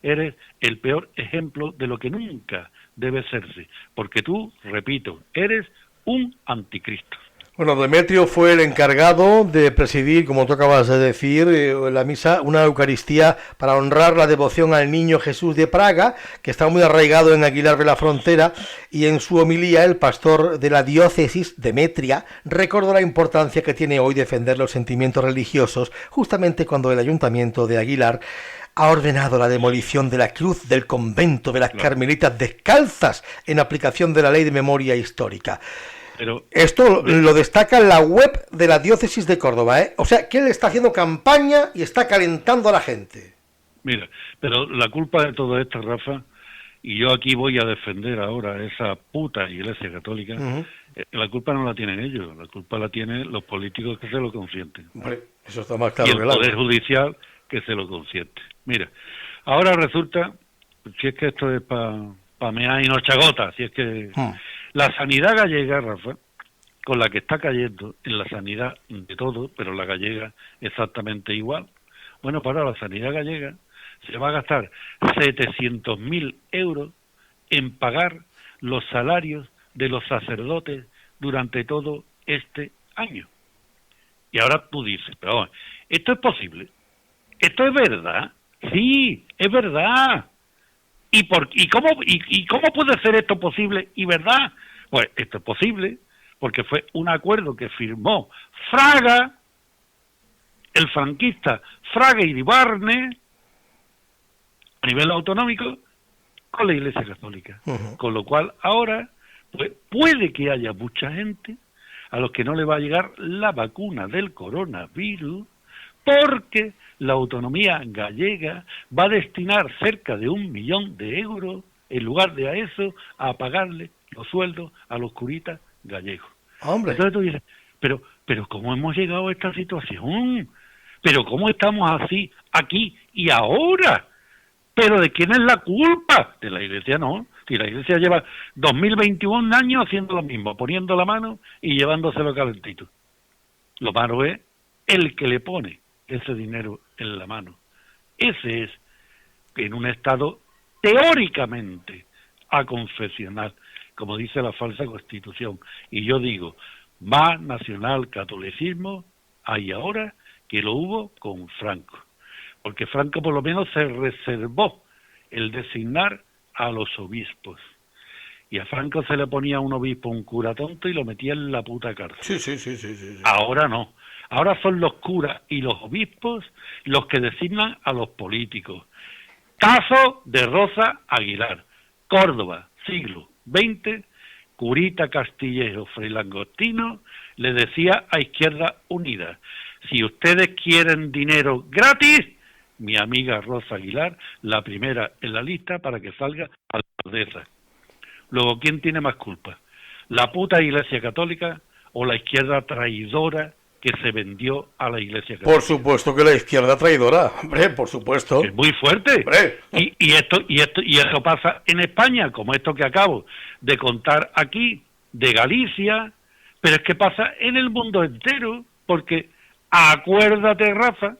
eres el peor ejemplo de lo que nunca debe serse, porque tú, repito, eres un anticristo. Bueno, Demetrio fue el encargado de presidir, como tú acabas de decir, la misa, una Eucaristía para honrar la devoción al Niño Jesús de Praga, que está muy arraigado en Aguilar de la Frontera, y en su homilía el pastor de la diócesis, Demetria, recordó la importancia que tiene hoy defender los sentimientos religiosos, justamente cuando el ayuntamiento de Aguilar ha ordenado la demolición de la cruz del convento de las Carmelitas Descalzas en aplicación de la Ley de Memoria Histórica. Pero esto lo destaca en la web de la diócesis de Córdoba, ¿eh? O sea, que él está haciendo campaña y está calentando a la gente. Mira, pero la culpa de todo esto, Rafa, y yo aquí voy a defender ahora a esa puta Iglesia Católica, la culpa no la tienen ellos, la culpa la tienen los políticos que se lo consienten. Vale, eso está más claro y el Poder Judicial que se lo consiente. Mira, ahora resulta, si es que esto es para mear y no chagota, si es que... La sanidad gallega, Rafa, con la que está cayendo en la sanidad de todo, pero la gallega exactamente igual. Bueno, para la sanidad gallega se va a gastar 700.000 euros en pagar los salarios de los sacerdotes durante todo este año. Y ahora tú dices, pero ¿esto es posible? ¿Esto es verdad? Sí, es verdad. ¿Y cómo puede ser esto posible y verdad? Pues esto es posible porque fue un acuerdo que firmó Fraga, el franquista Fraga Iribarne, a nivel autonómico, con la Iglesia Católica. Con lo cual ahora pues, puede que haya mucha gente a los que no le va a llegar la vacuna del coronavirus, porque la autonomía gallega va a destinar cerca de 1 millón de euros, en lugar de a eso, a pagarle los sueldos a los curitas gallegos. ¡Hombre! Entonces tú dices, pero ¿cómo hemos llegado a esta situación? ¿Pero cómo estamos así, aquí y ahora? ¿Pero de quién es la culpa? De la Iglesia no. Si la Iglesia lleva 2021 años haciendo lo mismo, poniendo la mano y llevándoselo calentito. Lo malo es el que le pone ese dinero en la mano. Ese es, en un estado teóricamente aconfesional, como dice la falsa Constitución. Y yo digo, más nacional-catolicismo hay ahora que lo hubo con Franco. Porque Franco por lo menos se reservó el designar a los obispos. Y a Franco se le ponía un obispo, un cura tonto, y lo metía en la puta cárcel. Sí. Ahora no. Ahora son los curas y los obispos los que designan a los políticos. Caso de Rosa Aguilar, Córdoba, siglo XX, curita Castillejo Fray Langostino le decía a Izquierda Unida, si ustedes quieren dinero gratis, mi amiga Rosa Aguilar, la primera en la lista para que salga alcaldesa. Luego, ¿quién tiene más culpa? ¿La puta Iglesia Católica o la izquierda traidora que se vendió a la Iglesia Católica? Por supuesto que la izquierda traidora, hombre, por supuesto. Es muy fuerte. Y esto pasa en España, como esto que acabo de contar aquí, de Galicia, pero es que pasa en el mundo entero, porque acuérdate, Rafa,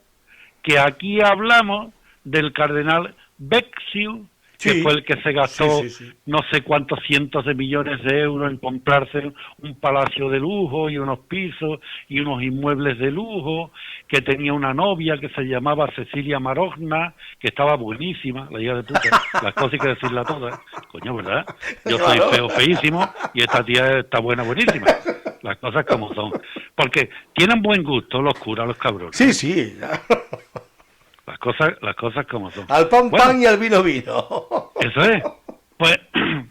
que aquí hablamos del cardenal Becciu, que fue el que se gastó no sé cuántos cientos de millones de euros en comprarse un palacio de lujo y unos pisos y unos inmuebles de lujo, que tenía una novia que se llamaba Cecilia Marogna, que estaba buenísima, la hija de puta, las cosas hay que decirlas todas, coño, ¿verdad? Yo soy feo, feísimo, y esta tía está buena, buenísima. Las cosas como son. Porque tienen buen gusto los curas, los cabrones. Sí. Las cosas como son. Al pan y al vino. Eso es. Pues,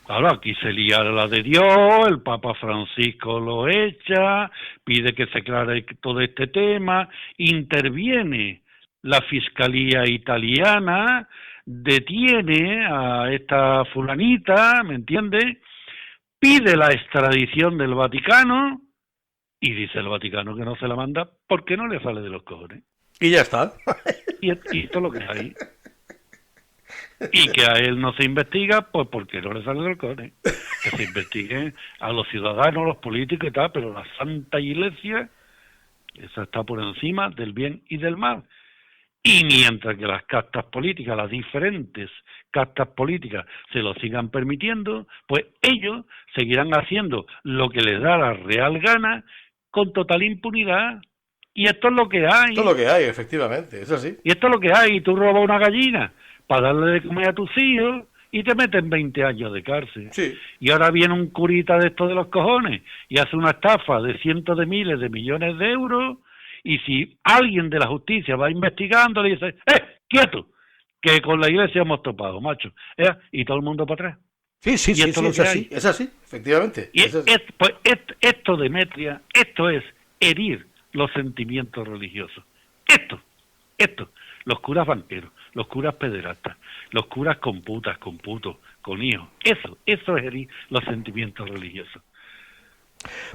claro, aquí se lía la de Dios, el Papa Francisco lo echa, pide que se aclare todo este tema, interviene la Fiscalía italiana, detiene a esta fulanita, ¿me entiendes? Pide la extradición del Vaticano y dice el Vaticano que no se la manda porque no le sale de los cojones. Y ya está. Y esto es lo que hay. Y que a él no se investiga, pues porque no le sale del cojones. Que se investiguen a los ciudadanos, los políticos y tal, pero la Santa Iglesia, esa está por encima del bien y del mal. Y mientras que las castas políticas, las diferentes castas políticas, se lo sigan permitiendo, pues ellos seguirán haciendo lo que les da la real gana con total impunidad. Y esto es lo que hay. Esto es lo que hay, efectivamente, es así. Y esto es lo que hay. Y tú robas una gallina para darle de comer a tus hijos y te meten 20 años de cárcel. Sí. Y ahora viene un curita de estos de los cojones y hace una estafa de cientos de miles de millones de euros, y si alguien de la justicia va investigando, le dice, quieto, que con la iglesia hemos topado, macho. Y todo el mundo para atrás. Sí, es así, efectivamente. Y es así. Pues esto, Demetria, esto es herir los sentimientos religiosos. Esto. Los curas banqueros, los curas pederastas, los curas con putas, con putos, con hijos. Eso es herir los sentimientos religiosos.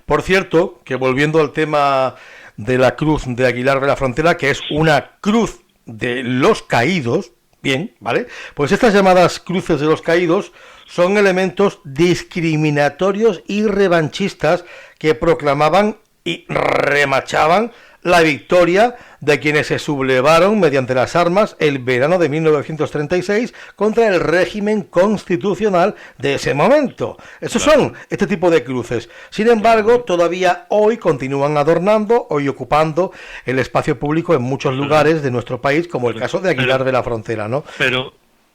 Por cierto, que volviendo al tema de la cruz de Aguilar de la Frontera, que es una cruz de los caídos, bien, ¿vale? Pues estas llamadas cruces de los caídos son elementos discriminatorios y revanchistas que proclamaban y remachaban la victoria de quienes se sublevaron mediante las armas el verano de 1936 contra el régimen constitucional de ese momento. Esos son este tipo de cruces. Sin embargo, todavía hoy continúan adornando y ocupando el espacio público en muchos lugares de nuestro país, como el caso de Aguilar de la Frontera, ¿no?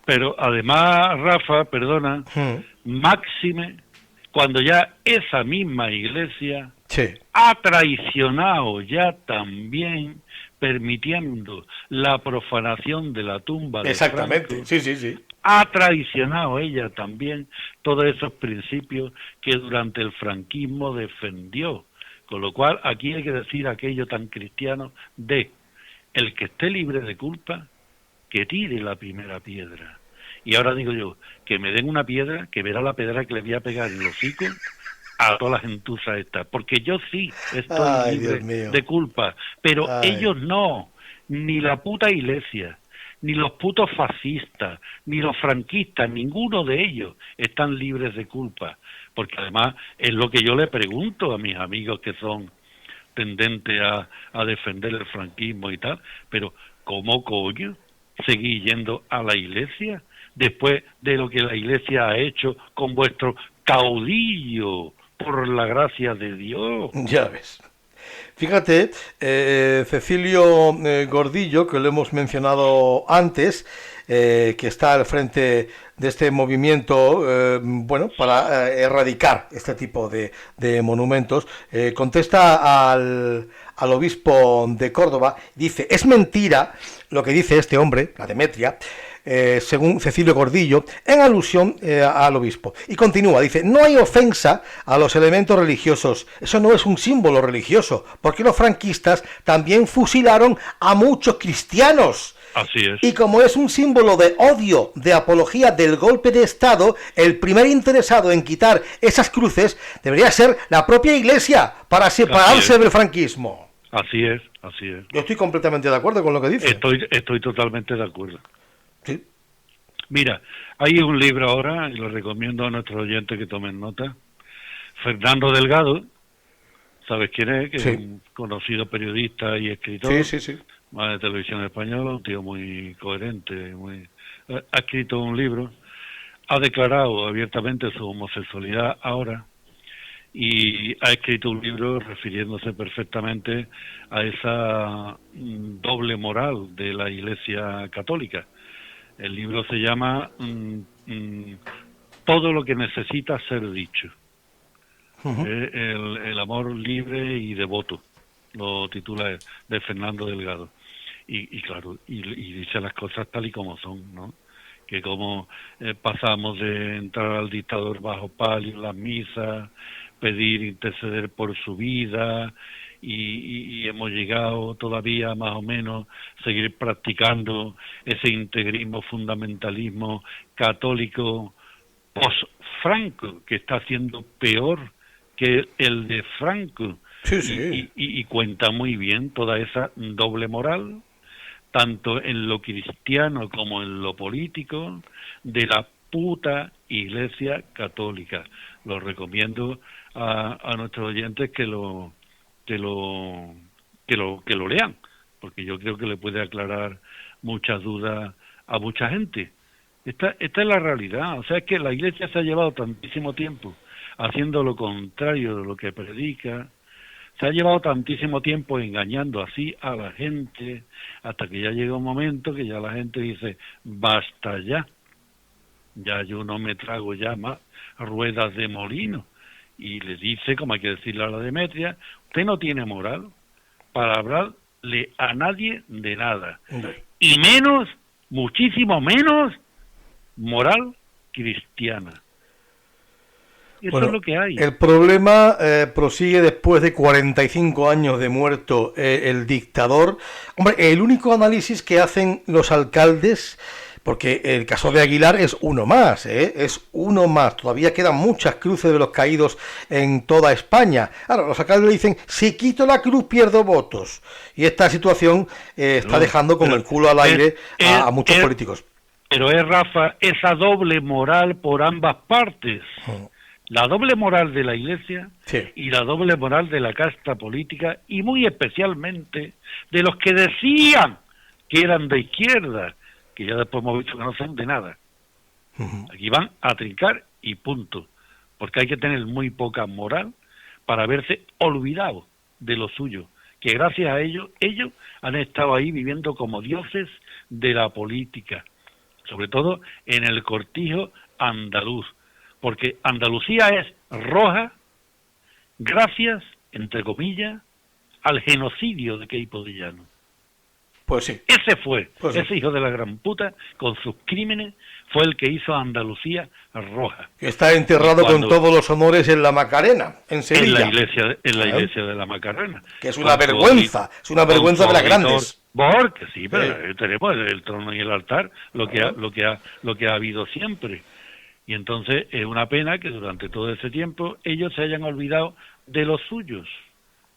Pero además, Rafa, perdona, máxime, cuando ya esa misma iglesia ha traicionado ya también, permitiendo la profanación de la tumba de Franco. Sí. Ha traicionado ella también todos esos principios que durante el franquismo defendió. Con lo cual, aquí hay que decir aquello tan cristiano de el que esté libre de culpa, que tire la primera piedra. Y ahora digo yo, que me den una piedra, que verá la piedra que le voy a pegar en los hocicos a todas las gentuzas estas, porque yo sí estoy libre de culpa, pero ellos no, ni la puta iglesia, ni los putos fascistas, ni los franquistas, ninguno de ellos están libres de culpa, porque además es lo que yo le pregunto a mis amigos que son tendentes a defender el franquismo y tal, pero ¿cómo coño seguir yendo a la iglesia después de lo que la iglesia ha hecho con vuestro caudillo, por la gracia de Dios? Ya ves. Fíjate, Cecilio Gordillo, que lo hemos mencionado antes, que está al frente de este movimiento, para erradicar este tipo de monumentos, contesta al obispo de Córdoba, dice, es mentira lo que dice este hombre, la Demetria, según Cecilio Gordillo, en alusión al obispo. Y continúa, dice, no hay ofensa a los elementos religiosos, eso no es un símbolo religioso, porque los franquistas también fusilaron a muchos cristianos. Así es. Y como es un símbolo de odio, de apología del golpe de Estado, el primer interesado en quitar esas cruces debería ser la propia Iglesia para separarse del franquismo. Así es. Yo estoy completamente de acuerdo con lo que dice. Estoy totalmente de acuerdo. Sí. Mira, hay un libro ahora, y lo recomiendo a nuestros oyentes que tomen nota. Fernando Delgado, ¿sabes quién es? Que es un conocido periodista y escritor. Sí. De televisión española, un tío muy coherente, ha escrito un libro, ha declarado abiertamente su homosexualidad ahora, y ha escrito un libro refiriéndose perfectamente a esa doble moral de la Iglesia Católica. El libro se llama Todo lo que necesita ser dicho. El amor libre y devoto, lo titula de Fernando Delgado. Y claro, y dice las cosas tal y como son, ¿no? Que como pasamos de entrar al dictador bajo palio, las misas, pedir, interceder por su vida, y hemos llegado todavía más o menos a seguir practicando ese integrismo, fundamentalismo católico post-Franco, que está siendo peor que el de Franco. Sí. Y cuenta muy bien toda esa doble moral, tanto en lo cristiano como en lo político, de la puta Iglesia Católica. Lo recomiendo a nuestros oyentes que lo lean, porque yo creo que le puede aclarar muchas dudas a mucha gente. Esta es la realidad. O sea, es que la Iglesia se ha llevado tantísimo tiempo haciendo lo contrario de lo que predica, se ha llevado tantísimo tiempo engañando así a la gente, hasta que ya llega un momento que ya la gente dice, basta ya, ya yo no me trago ya más ruedas de molino. Y le dice, como hay que decirle a la Demetria, usted no tiene moral para hablarle a nadie de nada. Y menos, muchísimo menos, moral cristiana. Eso es lo que hay. El problema prosigue después de 45 años de muerto el dictador. Hombre, el único análisis que hacen los alcaldes, porque el caso de Aguilar es uno más, es uno más. Todavía quedan muchas cruces de los caídos en toda España. Claro, los alcaldes le dicen, si quito la cruz pierdo votos. Y esta situación está dejando con el culo al aire a muchos políticos. Pero Rafa, esa doble moral por ambas partes. La doble moral de la Iglesia y la doble moral de la casta política, y muy especialmente de los que decían que eran de izquierda, que ya después hemos visto que no son de nada. Aquí van a trincar y punto, porque hay que tener muy poca moral para verse olvidado de lo suyo, que gracias a ellos han estado ahí viviendo como dioses de la política, sobre todo en el cortijo andaluz, porque Andalucía es roja gracias, entre comillas, al genocidio de Queipo de Llano. Pues sí. Ese hijo de la gran puta, con sus crímenes, fue el que hizo a Andalucía roja. Que está enterrado con todos los honores en la Macarena, en Sevilla. En la iglesia de la Macarena. Que es una vergüenza, de las grandes. Porque sí, pero tenemos el trono y el altar, lo que ha habido siempre. Y entonces es una pena que durante todo ese tiempo ellos se hayan olvidado de los suyos.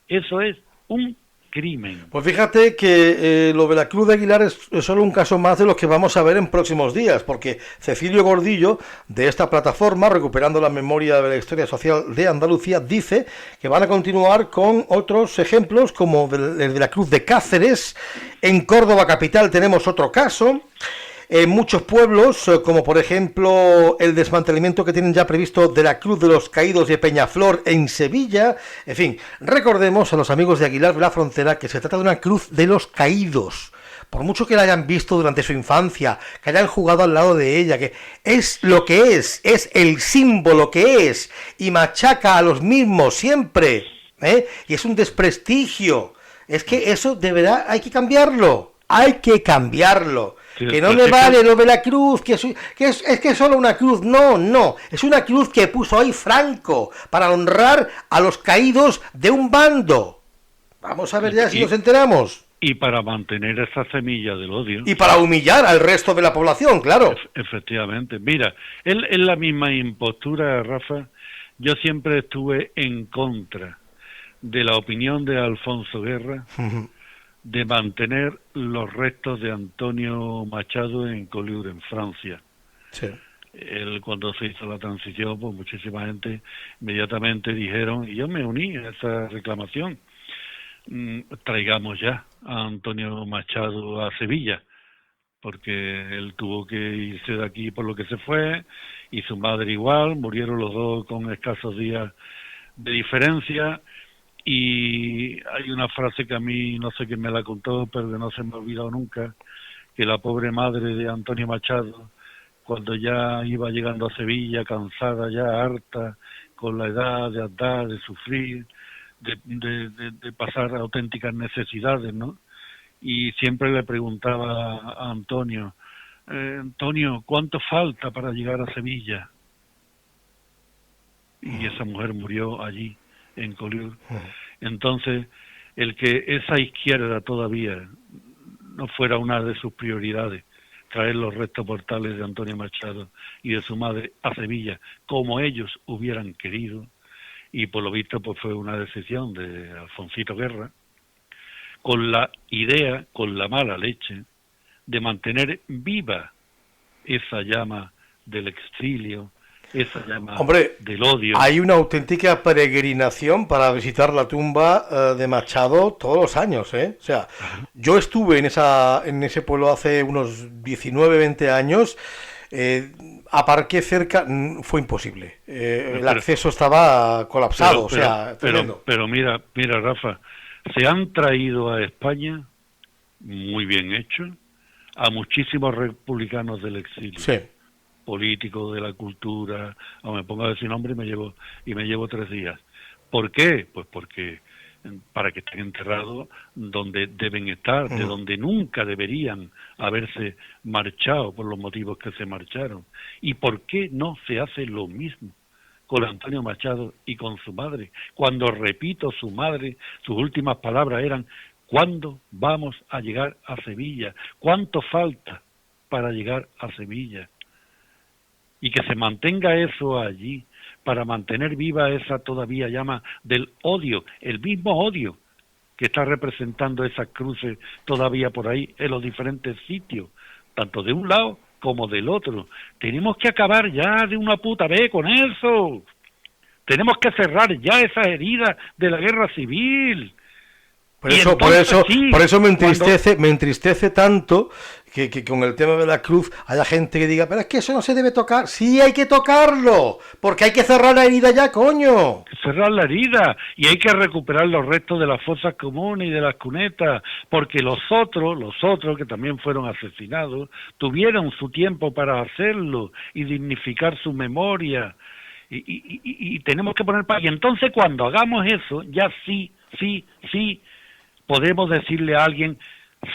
Eso es un crimen. Pues fíjate que lo de la Cruz de Aguilar es solo un caso más de los que vamos a ver en próximos días, porque Cecilio Gordillo, de esta plataforma, recuperando la memoria de la historia social de Andalucía, dice que van a continuar con otros ejemplos, como el de la Cruz de Cáceres. En Córdoba capital tenemos otro caso. En muchos pueblos, como por ejemplo el desmantelamiento que tienen ya previsto de la Cruz de los Caídos de Peñaflor en Sevilla. En fin, recordemos a los amigos de Aguilar de la Frontera que se trata de una Cruz de los Caídos. Por mucho que la hayan visto durante su infancia, que hayan jugado al lado de ella, que es lo que es el símbolo que es, y machaca a los mismos siempre, y es un desprestigio. Es que eso de verdad hay que cambiarlo. Sí, que no le vale lo de la cruz, que es solo una cruz. No, es una cruz que puso ahí Franco para honrar a los caídos de un bando. Vamos a ver ya si nos enteramos. Y para mantener esa semilla del odio. Y para humillar al resto de la población, claro. Efectivamente. Mira, en la misma impostura, Rafa, yo siempre estuve en contra de la opinión de Alfonso Guerra de mantener los restos de Antonio Machado en Collioure, en Francia. Sí. Cuando se hizo la transición, pues muchísima gente inmediatamente dijeron, y yo me uní a esa reclamación, traigamos ya a Antonio Machado a Sevilla, porque él tuvo que irse de aquí por lo que se fue, y su madre igual, murieron los dos con escasos días de diferencia. Y hay una frase que a mí, no sé quién me la contó, pero que no se me ha olvidado nunca, que la pobre madre de Antonio Machado, cuando ya iba llegando a Sevilla, cansada ya, harta, con la edad de andar, de sufrir, de pasar auténticas necesidades, ¿no? Y siempre le preguntaba a Antonio, Antonio, ¿cuánto falta para llegar a Sevilla? Y esa mujer murió allí, en Collioure. Entonces, el que esa izquierda todavía no fuera una de sus prioridades, traer los restos mortales de Antonio Machado y de su madre a Sevilla, como ellos hubieran querido, y por lo visto pues fue una decisión de Alfonsito Guerra, con la idea, con la mala leche, de mantener viva esa llama del exilio, esa llama del odio. Hay una auténtica peregrinación para visitar la tumba de Machado todos los años, O sea, yo estuve en ese pueblo hace unos 19, 20 años. aparqué cerca, fue imposible. El acceso estaba colapsado, pero mira, Rafa, se han traído a España, muy bien hecho, a muchísimos republicanos del exilio. Sí. Políticos de la cultura, o me pongo a decir nombre y me llevo 3 días. ¿Por qué? Pues porque para que estén enterrados donde deben estar, de donde nunca deberían haberse marchado por los motivos que se marcharon. ¿Y por qué no se hace lo mismo con Antonio Machado y con su madre? Cuando, repito, su madre, sus últimas palabras eran: ¿cuándo vamos a llegar a Sevilla? ¿Cuánto falta para llegar a Sevilla? Y que se mantenga eso allí, para mantener viva esa todavía llama del odio, el mismo odio que está representando esas cruces todavía por ahí en los diferentes sitios, tanto de un lado como del otro. Tenemos que acabar ya de una puta vez con eso. Tenemos que cerrar ya esas heridas de la guerra civil. Por eso me entristece tanto que con el tema de la cruz haya gente que diga, pero es que eso no se debe tocar. Sí, hay que tocarlo, porque hay que cerrar la herida ya, coño. Cerrar la herida, y hay que recuperar los restos de las fosas comunes y de las cunetas, porque los otros que también fueron asesinados, tuvieron su tiempo para hacerlo y dignificar su memoria. Y tenemos que poner paz. Y entonces cuando hagamos eso, ya sí, podemos decirle a alguien: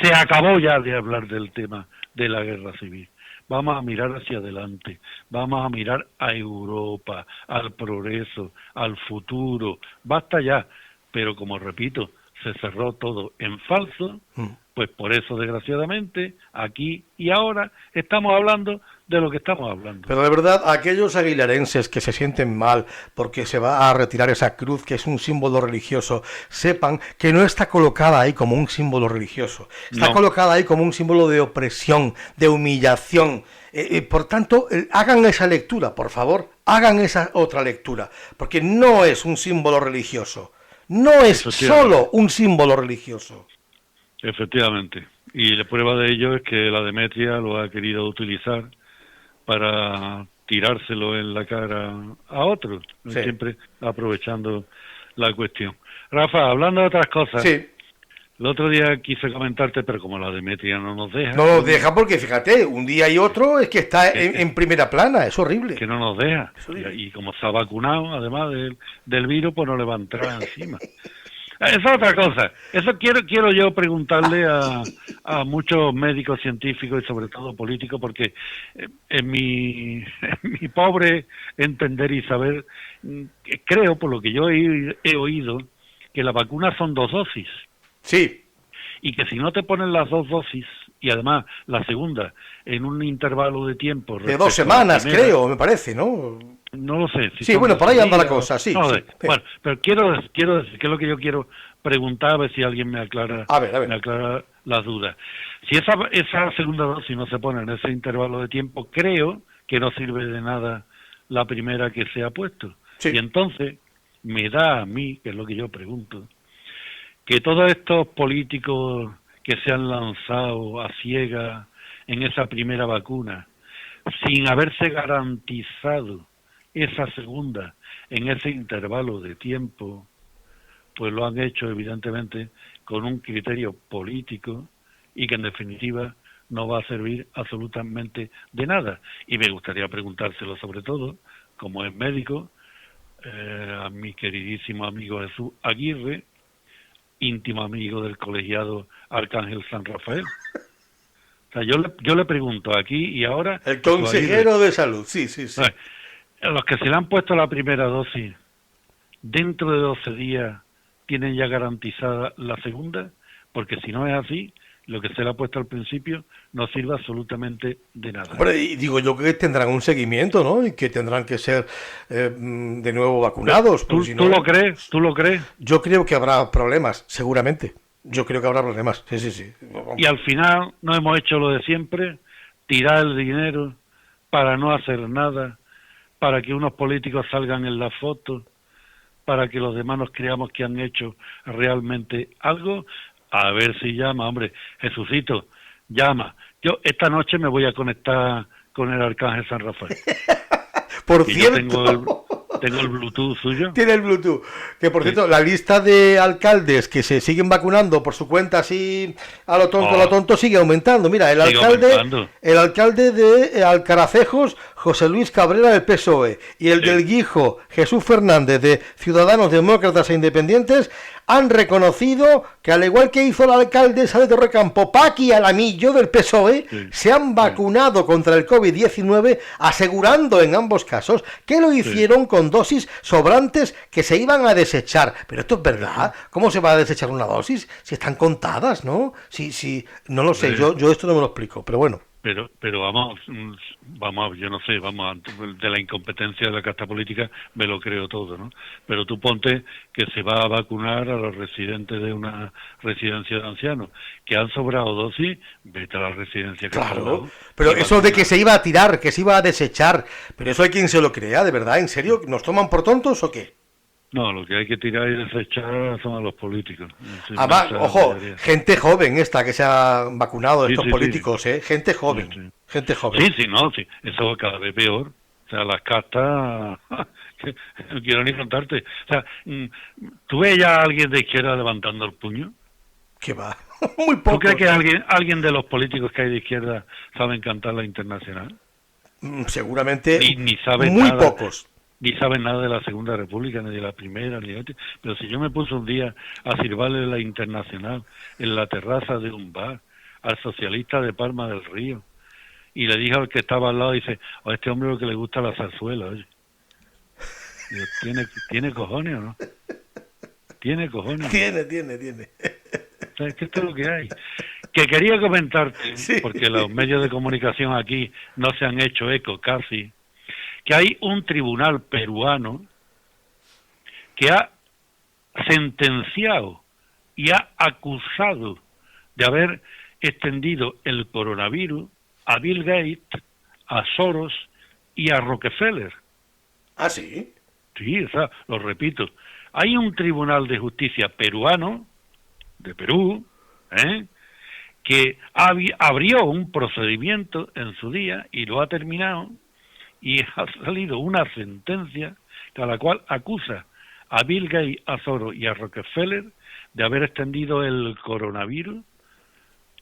se acabó ya de hablar del tema de la guerra civil. Vamos a mirar hacia adelante, vamos a mirar a Europa, al progreso, al futuro. Basta ya. Pero como repito, se cerró todo en falso, pues por eso, desgraciadamente, aquí y ahora estamos hablando de lo que estamos hablando. Pero de verdad, aquellos aguilarenses que se sienten mal porque se va a retirar esa cruz, que es un símbolo religioso, sepan que no está colocada ahí como un símbolo religioso, está colocada ahí como un símbolo de opresión, de humillación. Por tanto, hagan esa lectura, por favor, hagan esa otra lectura, porque no es un símbolo religioso, no es solo un símbolo religioso. Efectivamente, y la prueba de ello es que la Demetria lo ha querido utilizar para tirárselo en la cara a otros, siempre aprovechando la cuestión. Rafa, hablando de otras cosas, el otro día quise comentarte, pero como la Demetria no nos deja... No nos deja porque, fíjate, un día y otro es que está en primera plana, es horrible. Que no nos deja, y como está vacunado, además del virus, pues no le va a entrar encima. Esa es otra cosa. Eso quiero yo preguntarle a muchos médicos, científicos y sobre todo políticos, porque en mi pobre entender y saber, creo, por lo que yo he oído, que las vacunas son 2 dosis. Sí. Y que si no te ponen las 2 dosis, y además la segunda, en un intervalo de tiempo... De 2 semanas, creo, me parece, ¿no? No lo sé. Sí, bueno, por ahí anda la cosa, sí. Bueno, pero quiero decir que es lo que yo quiero preguntar, a ver si alguien me aclara, me aclara las dudas. Si esa segunda dosis no se pone en ese intervalo de tiempo, creo que no sirve de nada la primera que se ha puesto. Sí. Y entonces me da a mí, que es lo que yo pregunto, que todos estos políticos que se han lanzado a ciegas en esa primera vacuna, sin haberse garantizado esa segunda en ese intervalo de tiempo, pues lo han hecho evidentemente con un criterio político y que en definitiva no va a servir absolutamente de nada. Y me gustaría preguntárselo sobre todo, como es médico, a mi queridísimo amigo Jesús Aguirre, íntimo amigo del colegiado Arcángel San Rafael. O sea, yo le pregunto aquí y ahora... El consejero de salud, sí. A los que se le han puesto la primera dosis, dentro de 12 días tienen ya garantizada la segunda, porque si no es así, lo que se le ha puesto al principio no sirve absolutamente de nada. Hombre, y digo yo que tendrán un seguimiento, ¿no? Y que tendrán que ser de nuevo vacunados. ¿Tú lo crees? ¿Tú lo crees? Yo creo que habrá problemas, seguramente. Yo creo que habrá problemas, sí. Y al final no hemos hecho lo de siempre, tirar el dinero para no hacer nada, para que unos políticos salgan en la foto, para que los demás nos creamos que han hecho realmente algo. A ver si llama, hombre, Jesucito, llama. Yo esta noche me voy a conectar con el Arcángel San Rafael. Por Y cierto, tengo el Bluetooth suyo. tiene el Bluetooth. Que por Sí. cierto, la lista de alcaldes que se siguen vacunando por su cuenta así a lo tonto sigue aumentando. Mira, Sigue aumentando. el alcalde de Alcaracejos, José Luis Cabrera del PSOE, y el Sí. del Guijo, Jesús Fernández de Ciudadanos Demócratas e Independientes, han reconocido que al igual que hizo la alcaldesa de Torrecampo, Paqui Alamillo del PSOE, Sí. se han vacunado contra el COVID-19, asegurando en ambos casos que lo hicieron con dosis sobrantes que se iban a desechar. Pero esto es verdad. ¿Cómo se va a desechar una dosis? Si están contadas, ¿no? Si, no lo sé, yo esto no me lo explico, pero bueno. Pero vamos, yo no sé, de la incompetencia de la casta política me lo creo todo, ¿no? Pero tú ponte que se va a vacunar a los residentes de una residencia de ancianos, que han sobrado dosis, vete a la residencia que ha Claro, sobrado, pero y eso de vacuna. que se iba a tirar, que se iba a desechar, pero eso hay quien se lo crea, de verdad, ¿en serio? ¿Nos toman por tontos o qué? No, lo que hay que tirar y desechar son a los políticos. Es Además, inmensa ojo, mayoría. gente joven esta que se ha vacunado, Sí, estos sí, políticos, ¿eh? Gente joven, Sí, sí. gente joven. Sí, no, sí, eso cada vez peor. O sea, las castas, que no quiero ni contarte. O sea, ¿tú ves ya a alguien de izquierda levantando el puño? ¿Qué va? Muy ¿Tú poco. crees que alguien de los políticos que hay de izquierda saben cantar la internacional? Seguramente Ni saben muy nada. pocos. Ni saben nada de la Segunda República, ni de la Primera, ni de la otra. Pero si yo me puse un día a sirvarle la internacional en la terraza de un bar al socialista de Palma del Río, y le dije al que estaba al lado, dice, a este hombre lo que le gusta la zarzuela, oye. Digo, ¿tiene cojones o no? ¿Tiene cojones? Tiene. O sea, es que esto es lo que hay. Que quería comentarte, Sí. porque los medios de comunicación aquí no se han hecho eco casi, que hay un tribunal peruano que ha sentenciado y ha acusado de haber extendido el coronavirus a Bill Gates, a Soros y a Rockefeller. ¿Ah, sí? Sí, o sea, lo repito. Hay un tribunal de justicia peruano, de Perú, que abrió un procedimiento en su día y lo ha terminado, y ha salido una sentencia a la cual acusa a Bill Gates, a Soros y a Rockefeller de haber extendido el coronavirus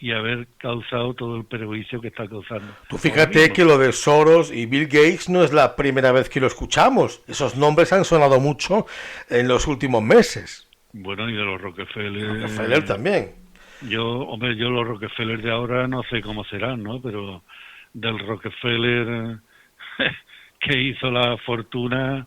y haber causado todo el perjuicio que está causando. Tú fíjate que lo de Soros y Bill Gates no es la primera vez que lo escuchamos. Esos nombres han sonado mucho en los últimos meses. Bueno, y de los Rockefeller... Rockefeller también. Yo los Rockefeller de ahora no sé cómo serán, ¿no? Pero del Rockefeller que hizo la fortuna,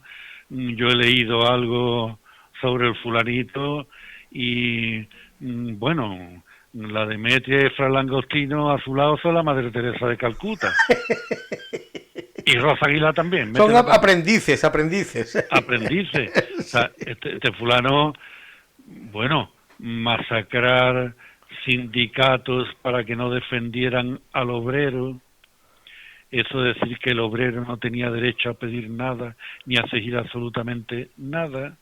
yo he leído algo sobre el fulanito y, bueno, la Demetria y Fray Langostino a su lado son la Madre Teresa de Calcuta. Y Rosa Aguilar también. Son aprendices. Aprendices. O sea, este fulano, bueno, masacrar sindicatos para que no defendieran al obrero, eso de decir que el obrero no tenía derecho a pedir nada ni a exigir absolutamente nada,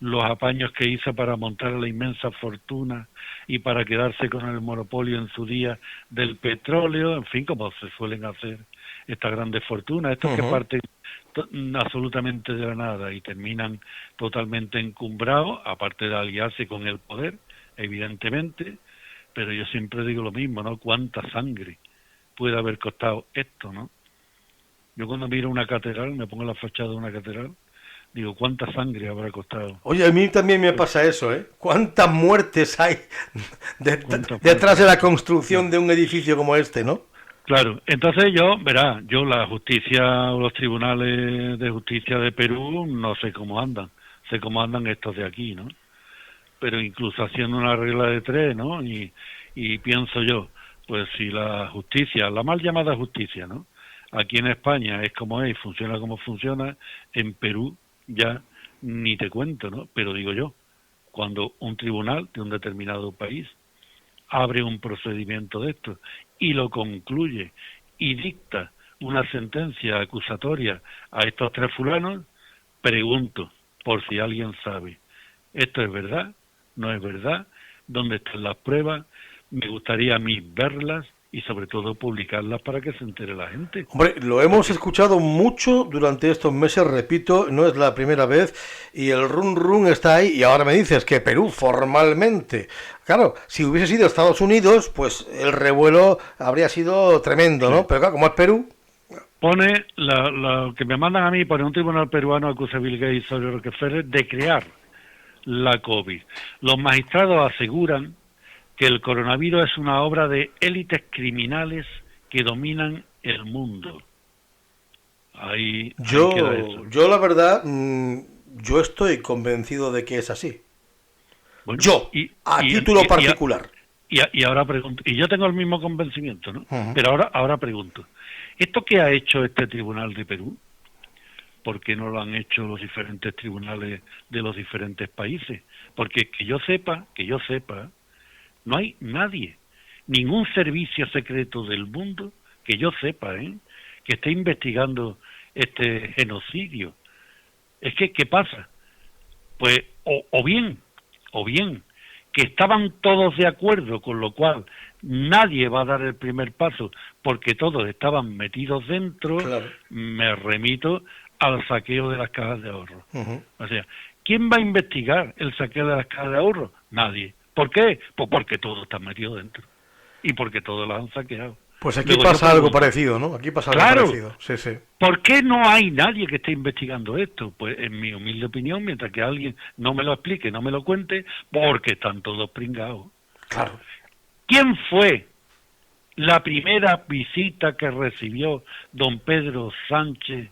los apaños que hizo para montar la inmensa fortuna y para quedarse con el monopolio en su día del petróleo, en fin, como se suelen hacer estas grandes fortunas, estos que parten absolutamente de la nada y terminan totalmente encumbrados, aparte de aliarse con el poder, evidentemente, pero yo siempre digo lo mismo, ¿no? ¿Cuánta sangre puede haber costado esto, no? Yo cuando miro una catedral, me pongo la fachada de una catedral, digo, ¿cuánta sangre habrá costado? Oye, a mí también me pasa eso, ¿eh? ¿Cuántas muertes hay detrás de la construcción de un edificio como este, no? Claro, entonces yo la justicia o los tribunales de justicia de Perú no sé cómo andan, sé cómo andan estos de aquí, ¿no? Pero incluso haciendo una regla de tres, ¿no? Y pienso yo, pues si la justicia, la mal llamada justicia, ¿no? Aquí en España es como es, funciona como funciona, en Perú ya ni te cuento, ¿no? Pero digo yo, cuando un tribunal de un determinado país abre un procedimiento de esto y lo concluye y dicta una sentencia acusatoria a estos tres fulanos, pregunto, por si alguien sabe, ¿esto es verdad? ¿No es verdad? ¿Dónde están las pruebas? Me gustaría a mí verlas y sobre todo publicarlas para que se entere la gente. Hombre, lo hemos escuchado mucho durante estos meses, repito, no es la primera vez, y el run run está ahí, y ahora me dices que Perú formalmente, claro, si hubiese sido Estados Unidos, pues el revuelo habría sido tremendo, ¿no? Pero claro, como es Perú... Pone, lo que me mandan a mí, pone un tribunal peruano acusa a Bill Gates sobre Rockefeller de crear la COVID. Los magistrados aseguran que el coronavirus es una obra de élites criminales que dominan el mundo. Ahí queda eso. Yo la verdad, yo estoy convencido de que es así. Bueno, yo, a título particular. Y ahora pregunto, y yo tengo el mismo convencimiento, ¿no? Uh-huh. Pero ahora pregunto, ¿esto que ha hecho este tribunal de Perú? ¿Por qué no lo han hecho los diferentes tribunales de los diferentes países? Porque que yo sepa, no hay nadie, ningún servicio secreto del mundo, que yo sepa, que esté investigando este genocidio. Es que, ¿qué pasa? Pues, o bien, que estaban todos de acuerdo, con lo cual nadie va a dar el primer paso, porque todos estaban metidos dentro. Claro. Me remito al saqueo de las cajas de ahorro. Uh-huh. O sea, ¿quién va a investigar el saqueo de las cajas de ahorro? Nadie. ¿Por qué? Pues porque todos están metidos dentro. Y porque todos las han saqueado. Pues aquí pasa algo parecido, ¿no? Aquí pasa algo parecido. Sí, sí. ¿Por qué no hay nadie que esté investigando esto? Pues en mi humilde opinión, mientras que alguien no me lo explique, no me lo cuente, porque están todos pringados. Claro. ¿Quién fue la primera visita que recibió don Pedro Sánchez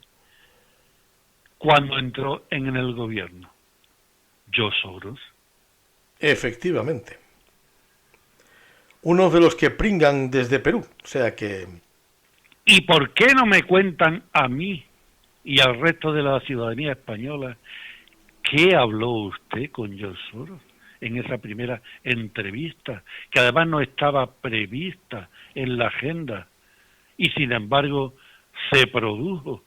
cuando entró en el gobierno? George Soros. Efectivamente. Uno de los que pringan desde Perú, o sea que... ¿Y por qué no me cuentan a mí y al resto de la ciudadanía española qué habló usted con George Soros en esa primera entrevista, que además no estaba prevista en la agenda y sin embargo se produjo?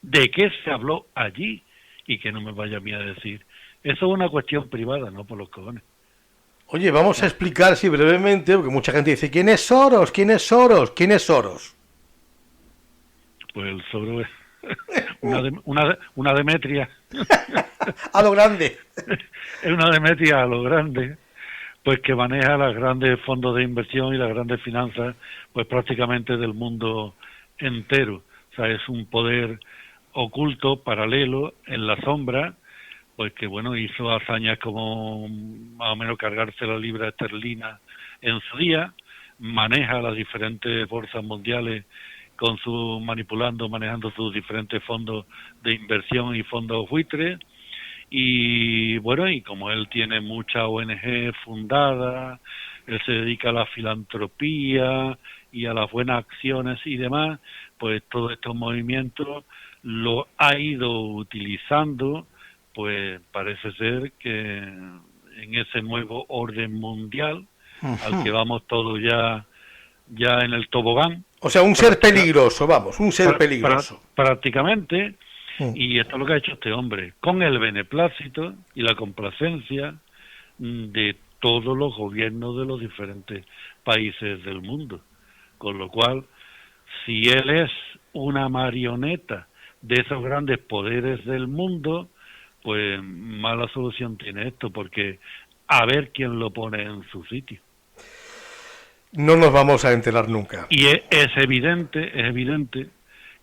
¿De qué se habló allí? Y que no me vaya a mí a decir, eso es una cuestión privada, no por los cojones. Oye, vamos a explicar, sí, brevemente, porque mucha gente dice, ¿quién es Soros? ¿Quién es Soros? ¿Quién es Soros? Pues el Soros es una Demetria. A lo grande. Es una Demetria a lo grande, pues que maneja los grandes fondos de inversión y las grandes finanzas, pues prácticamente del mundo entero. O sea, es un poder oculto, paralelo, en la sombra, pues que bueno, hizo hazañas como más o menos cargarse la libra esterlina en su día, maneja las diferentes bolsas mundiales con manejando sus diferentes fondos de inversión y fondos buitres, y bueno, y como él tiene mucha ONG fundada, él se dedica a la filantropía y a las buenas acciones y demás, pues todos estos movimientos lo ha ido utilizando. Pues parece ser que en ese nuevo orden mundial, uh-huh, al que vamos todos ya en el tobogán. O sea, un ser peligroso, vamos, un ser peligroso. Prácticamente, y esto es lo que ha hecho este hombre, con el beneplácito y la complacencia de todos los gobiernos de los diferentes países del mundo. Con lo cual, si él es una marioneta de esos grandes poderes del mundo, pues mala solución tiene esto, porque a ver quién lo pone en su sitio. No nos vamos a enterar nunca. Y es evidente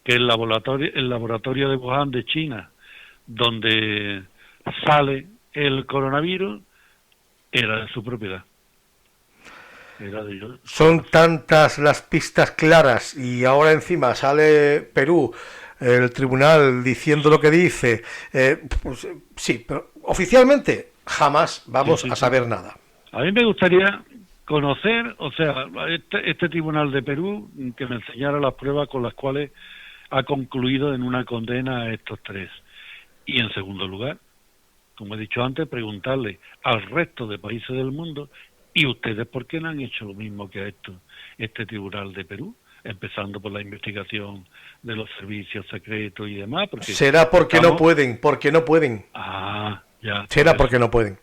que el laboratorio de Wuhan de China, donde sale el coronavirus, era de su propiedad. Era de ellos. Son tantas las pistas claras y ahora encima sale Perú, el tribunal diciendo lo que dice, pues, sí, pero oficialmente jamás vamos a saber nada. A mí me gustaría conocer, o sea, este tribunal de Perú, que me enseñara las pruebas con las cuales ha concluido en una condena a estos tres. Y en segundo lugar, como he dicho antes, preguntarle al resto de países del mundo, ¿y ustedes por qué no han hecho lo mismo que ha hecho este tribunal de Perú? Empezando por la investigación de los servicios secretos y demás. Será porque no pueden, Ah, ya. Será porque no pueden.